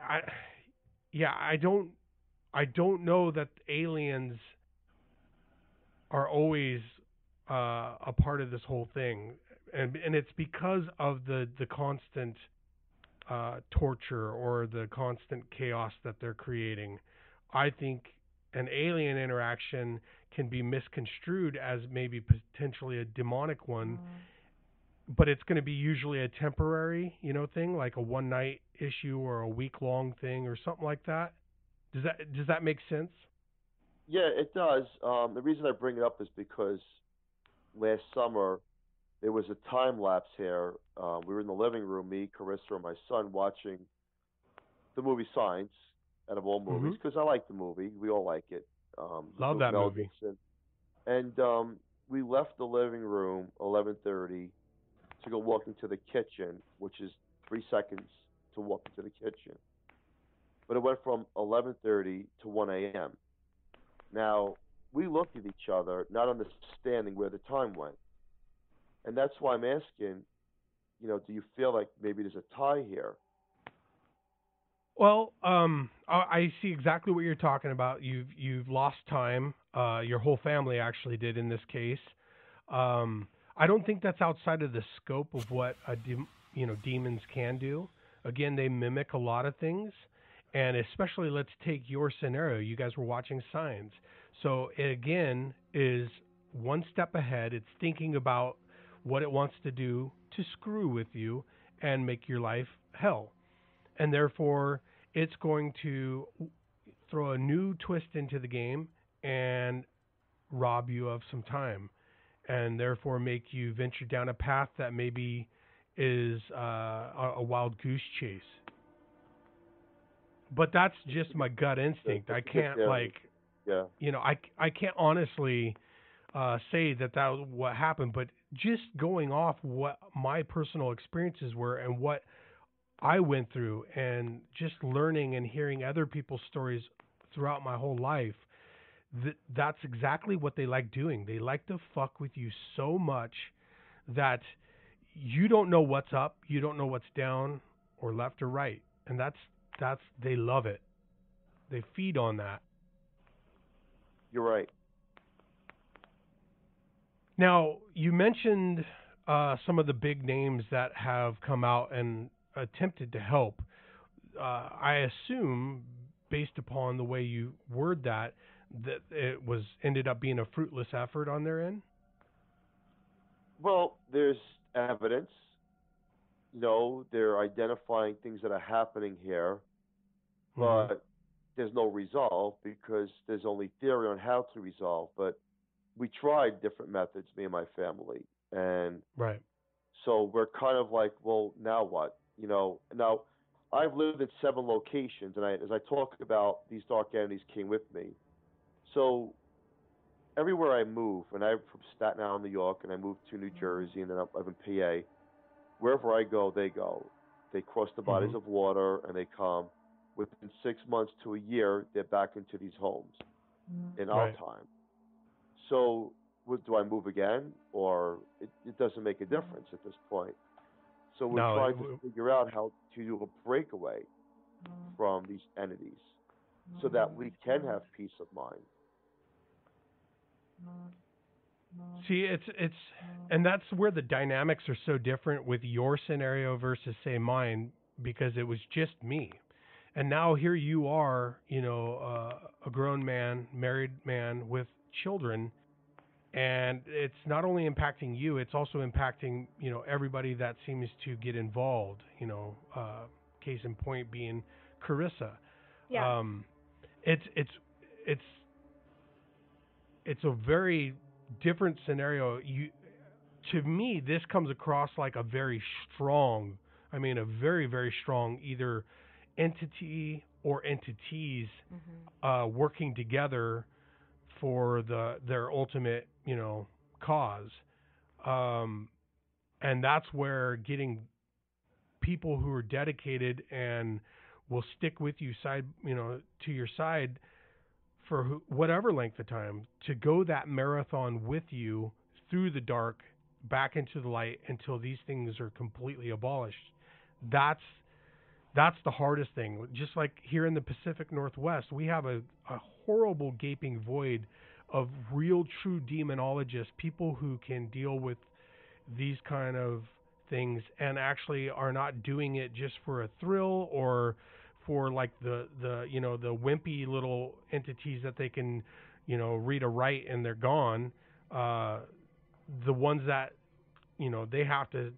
I don't know that aliens are always a part of this whole thing, and it's because of the constant torture or the constant chaos that they're creating. I think an alien interaction can be misconstrued as maybe potentially a demonic one, but it's going to be usually a temporary, thing, like a one night issue or a week long thing or something like that. Does that make sense? Yeah, it does. The reason I bring it up is because last summer there was a time lapse here. We were in the living room, me, Carissa, and my son, watching the movie Signs, out of all movies, because I like the movie. We all like it. Love that Mel movie. Gibson. And we left the living room 11:30 to go walk into the kitchen, which is 3 seconds to walk into the kitchen. But it went from 11:30 to 1 a.m. Now, we looked at each other, not understanding where the time went. And that's why I'm asking, do you feel like maybe there's a tie here? Well, I see exactly what you're talking about. You've lost time. Your whole family actually did in this case. I don't think that's outside of the scope of what demons can do. Again, they mimic a lot of things, and especially let's take your scenario. You guys were watching Signs, so it again is one step ahead. It's thinking about what it wants to do to screw with you and make your life hell. And therefore, it's going to throw a new twist into the game and rob you of some time, and therefore make you venture down a path that maybe is a wild goose chase. But that's just my gut instinct. I can't I can't honestly say that was what happened, but just going off what my personal experiences were and what I went through, and just learning and hearing other people's stories throughout my whole life, that's exactly what they like doing. They like to fuck with you so much that you don't know what's up, you don't know what's down or left or right, and that's they love it. They feed on that. You're right. Now, you mentioned some of the big names that have come out and attempted to help. I assume, based upon the way you word that it ended up being a fruitless effort on their end? Well, there's evidence. They're identifying things that are happening here, but there's no resolve because there's only theory on how to resolve. But we tried different methods, me and my family, and right. So we're kind of like, well, now what? Now I've lived in 7 locations, and as I talk about, these dark entities came with me. So everywhere I move, and I'm from Staten Island, New York, and I moved to New Jersey, and then I'm in PA. Wherever I go, they go. They cross the bodies of water, and they come. Within 6 months to a year, they're back into these homes in our time. So do I move again, or it doesn't make a difference at this point? So we're trying to figure out how to do a breakaway from these entities so that we can have peace of mind. See, it's and that's where the dynamics are so different with your scenario versus, say, mine, because it was just me. And now here you are, a grown man, married man with children, and it's not only impacting you, it's also impacting, everybody that seems to get involved, case in point being Carissa. Yeah. It's a very different scenario. To me, this comes across like a very, very strong, either entity or entities working together for their ultimate, cause. And that's where getting people who are dedicated and will stick with you to your side for whatever length of time, to go that marathon with you through the dark back into the light until these things are completely abolished. That's the hardest thing. Just like here in the Pacific Northwest, we have a horrible gaping void of real true demonologists, people who can deal with these kind of things and actually are not doing it just for a thrill or for like the wimpy little entities that they can, read a write and they're gone. The ones that, they have to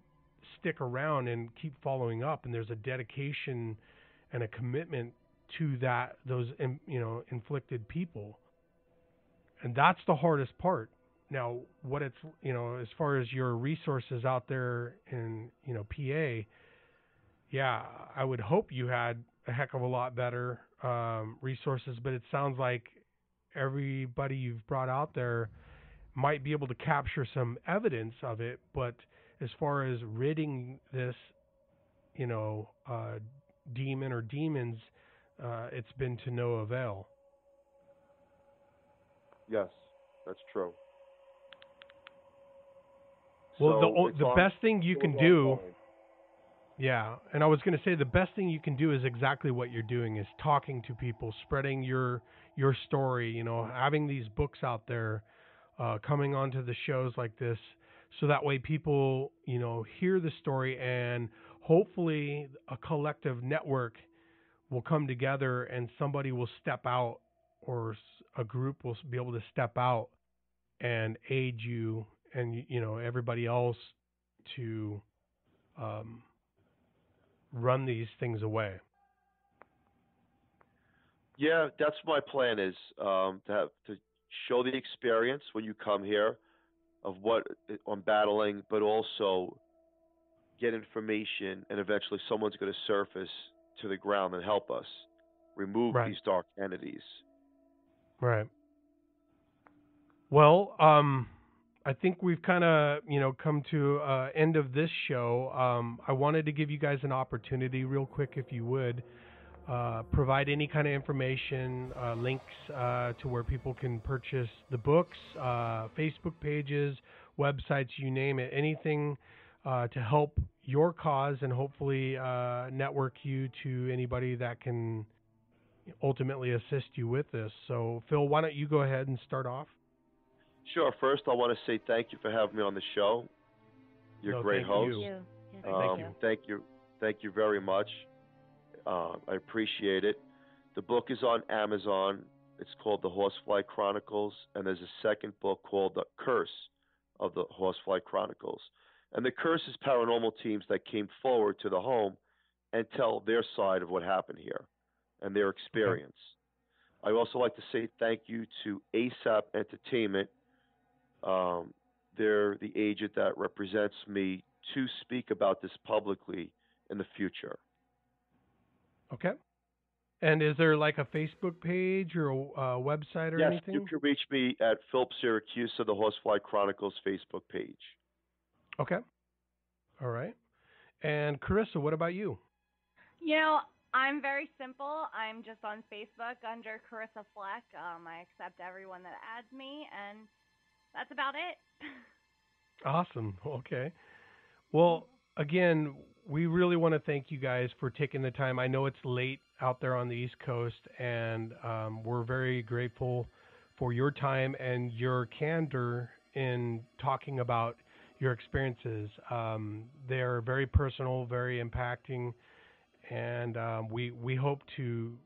stick around and keep following up, and there's a dedication and a commitment to those inflicted people. And that's the hardest part. Now, what it's, as far as your resources out there in, PA, yeah, I would hope you had a heck of a lot better resources, but it sounds like everybody you've brought out there might be able to capture some evidence of it, but as far as ridding this, demon or demons, it's been to no avail. Yes, that's true. Well, So the best thing you can do, yeah, and I was going to say the best thing you can do is exactly what you're doing, is talking to people, spreading your story, having these books out there, coming onto the shows like this, so that way people, hear the story, and hopefully a collective network will come together and somebody will step out, or a group will be able to step out and aid you and, everybody else to run these things away. Yeah, that's my plan, is to show the experience when you come here of what I'm battling, but also get information, and eventually someone's going to surface to the ground and help us remove Right. these dark entities. Right. Well, I think we've kind of, come to end of this show. I wanted to give you guys an opportunity real quick, if you would, provide any kind of information, links to where people can purchase the books, Facebook pages, websites, you name it, anything to help your cause and hopefully network you to anybody that can ultimately assist you with this. So, Phil, why don't you go ahead and start off? Sure. First, I want to say thank you for having me on the show. You're a great host. You. Yes, Thank you. Thank you very much. I appreciate it. The book is on Amazon. It's called The Horsefly Chronicles, and there's a second book called The Curse of the Horsefly Chronicles. And the curse is paranormal teams that came forward to the home and tell their side of what happened here and their experience. Okay. I also like to say thank you to ASAP Entertainment. They're the agent that represents me to speak about this publicly in the future. Okay. And is there like a Facebook page or a website or anything? Yes, you can reach me at Philip Siracusa, the Horsefly Chronicles Facebook page. Okay. All right. And Karissa, what about you? I'm very simple. I'm just on Facebook under Karissa Fleck. I accept everyone that adds me, and that's about it. Awesome. Okay. Well, again, we really want to thank you guys for taking the time. I know it's late out there on the East Coast, and we're very grateful for your time and your candor in talking about your experiences. They're very personal, very impacting, and we hope to,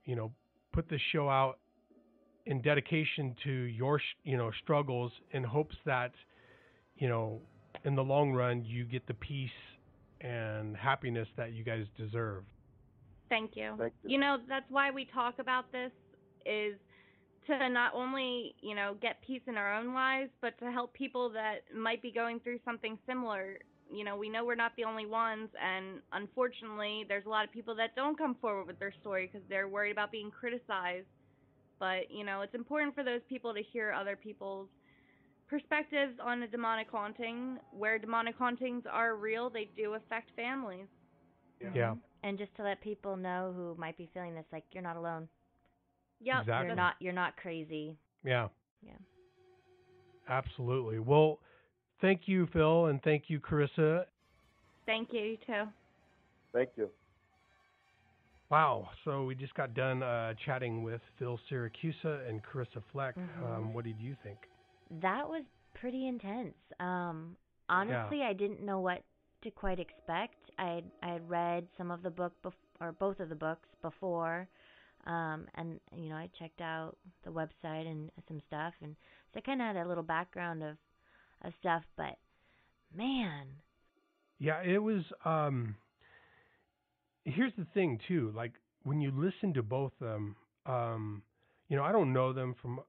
put this show out in dedication to your, struggles, in hopes that, in the long run, you get the peace and happiness that you guys deserve. Thank you. Thank you. That's why we talk about this, is to not only, get peace in our own lives, but to help people that might be going through something similar, we know we're not the only ones, and unfortunately, there's a lot of people that don't come forward with their story because they're worried about being criticized. But, it's important for those people to hear other people's perspectives on a demonic haunting. Where demonic hauntings are real, they do affect families. Yeah. And just to let people know who might be feeling this, like, you're not alone. Yep. Exactly. You're not crazy. Yeah. Yeah. Absolutely. Well, thank you, Phil, and thank you, Karissa. Thank you, too. Thank you. Wow. So we just got done chatting with Phil Siracusa and Karissa Fleck. What did you think? That was pretty intense. Honestly, I didn't know what to quite expect. I had read some of the book or both of the books before, and I checked out the website and some stuff, and so I kind of had a little background of stuff. But man, Yeah, it was. Here's the thing too. Like when you listen to both of them, I don't know them from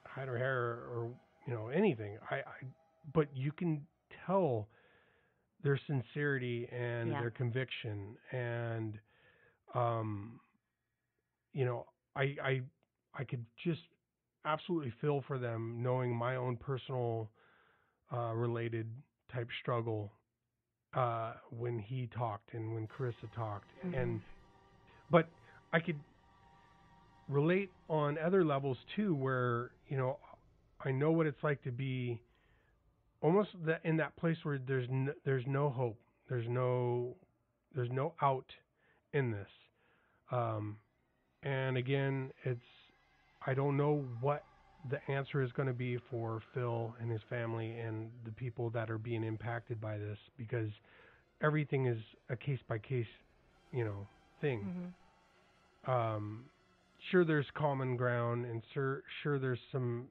hide or hair or anything. But you can tell their sincerity and their conviction, and I could just absolutely feel for them, knowing my own personal related type struggle when he talked and when Karissa talked, but I could relate on other levels too, where I know what it's like to be almost in that place where there's no hope, there's no out in this, and again, I don't know what the answer is going to be for Phil and his family and the people that are being impacted by this, because everything is a case by case, thing. Sure, there's common ground, and sure there's some,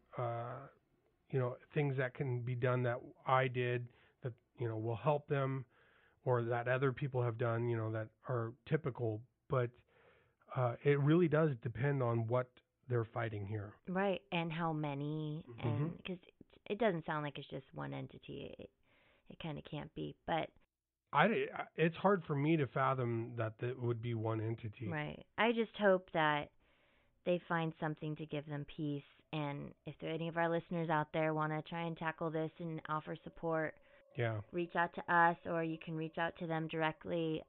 things that can be done that I did that will help them, or that other people have done, that are typical. But it really does depend on what they're fighting here. Right, and how many, and because it doesn't sound like it's just one entity. It kind of can't be, but it's hard for me to fathom that it would be one entity. Right. I just hope that they find something to give them peace. And if there any of our listeners out there want to try and tackle this and offer support, reach out to us, or you can reach out to them directly.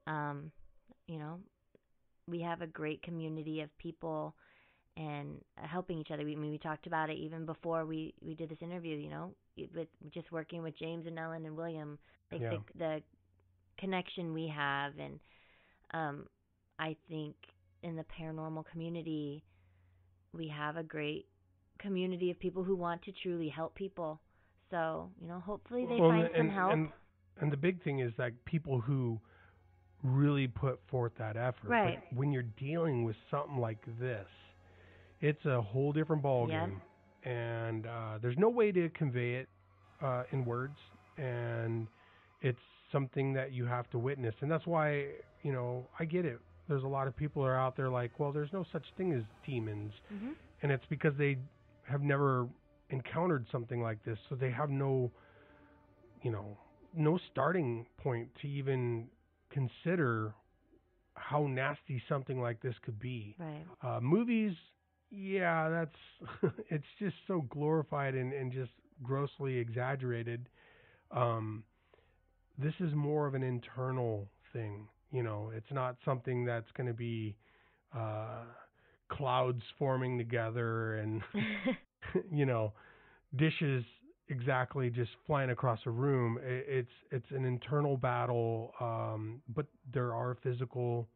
We have a great community of people and helping each other. We talked about it even before we did this interview, with just working with James and Ellen and William, the connection we have. And I think in the paranormal community, we have a great community of people who want to truly help people. So, hopefully they find some help. And the big thing is that people who really put forth that effort. Right. But when you're dealing with something like this, it's a whole different ballgame. Yep. And there's no way to convey it in words. And it's something that you have to witness. And that's why, I get it. There's a lot of people that are out there like, well, there's no such thing as demons. And it's because they have never encountered something like this. So they have no starting point to even consider how nasty something like this could be. Right. Movies, that's it's just so glorified and just grossly exaggerated. This is more of an internal thing. It's not something that's going to be clouds forming together and dishes exactly just flying across a room. It's an internal battle, but there are physical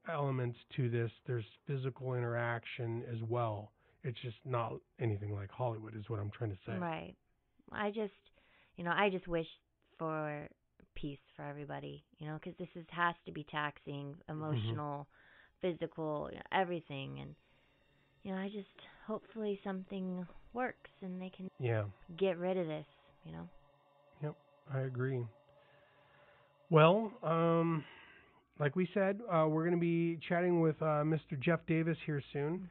elements to this. There's physical interaction as well. It's just not anything like Hollywood, is what I'm trying to say. Right. I just wish for peace for everybody, because this has to be taxing, emotional, physical, everything. And I just hopefully something works and they can get rid of this. Yep, I agree. Well, like we said, we're going to be chatting with Mr. Jeff Davis here soon,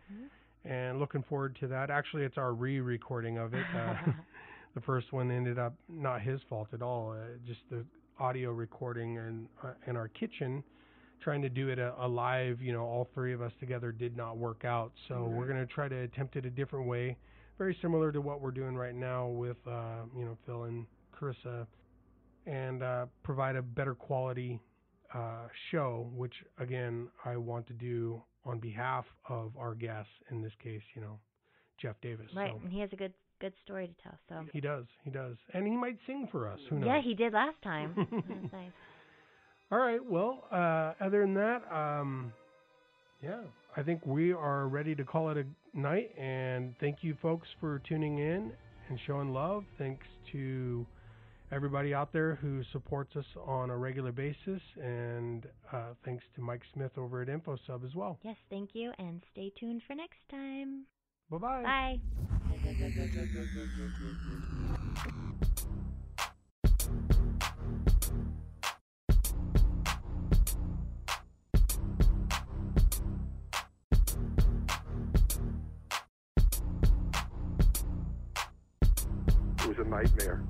and looking forward to that. Actually, it's our re-recording of it. the first one ended up not his fault at all. Just the audio recording and in our kitchen, trying to do it a live, all three of us together did not work out. So we're going to try to attempt it a different way, very similar to what we're doing right now with, Phil and Karissa, and provide a better quality show, which, again, I want to do on behalf of our guest, in this case, Jeff Davis. Right, So and he has a good story to tell. So he does. And he might sing for us. Who knows? Yeah, he did last time. That was nice. All right, well, other than that, I think we are ready to call it a night, and thank you folks for tuning in and showing love. Thanks to everybody out there who supports us on a regular basis, and thanks to Mike Smith over at InfoSub as well. Yes, thank you, and stay tuned for next time. Bye-bye. Bye. It was a nightmare.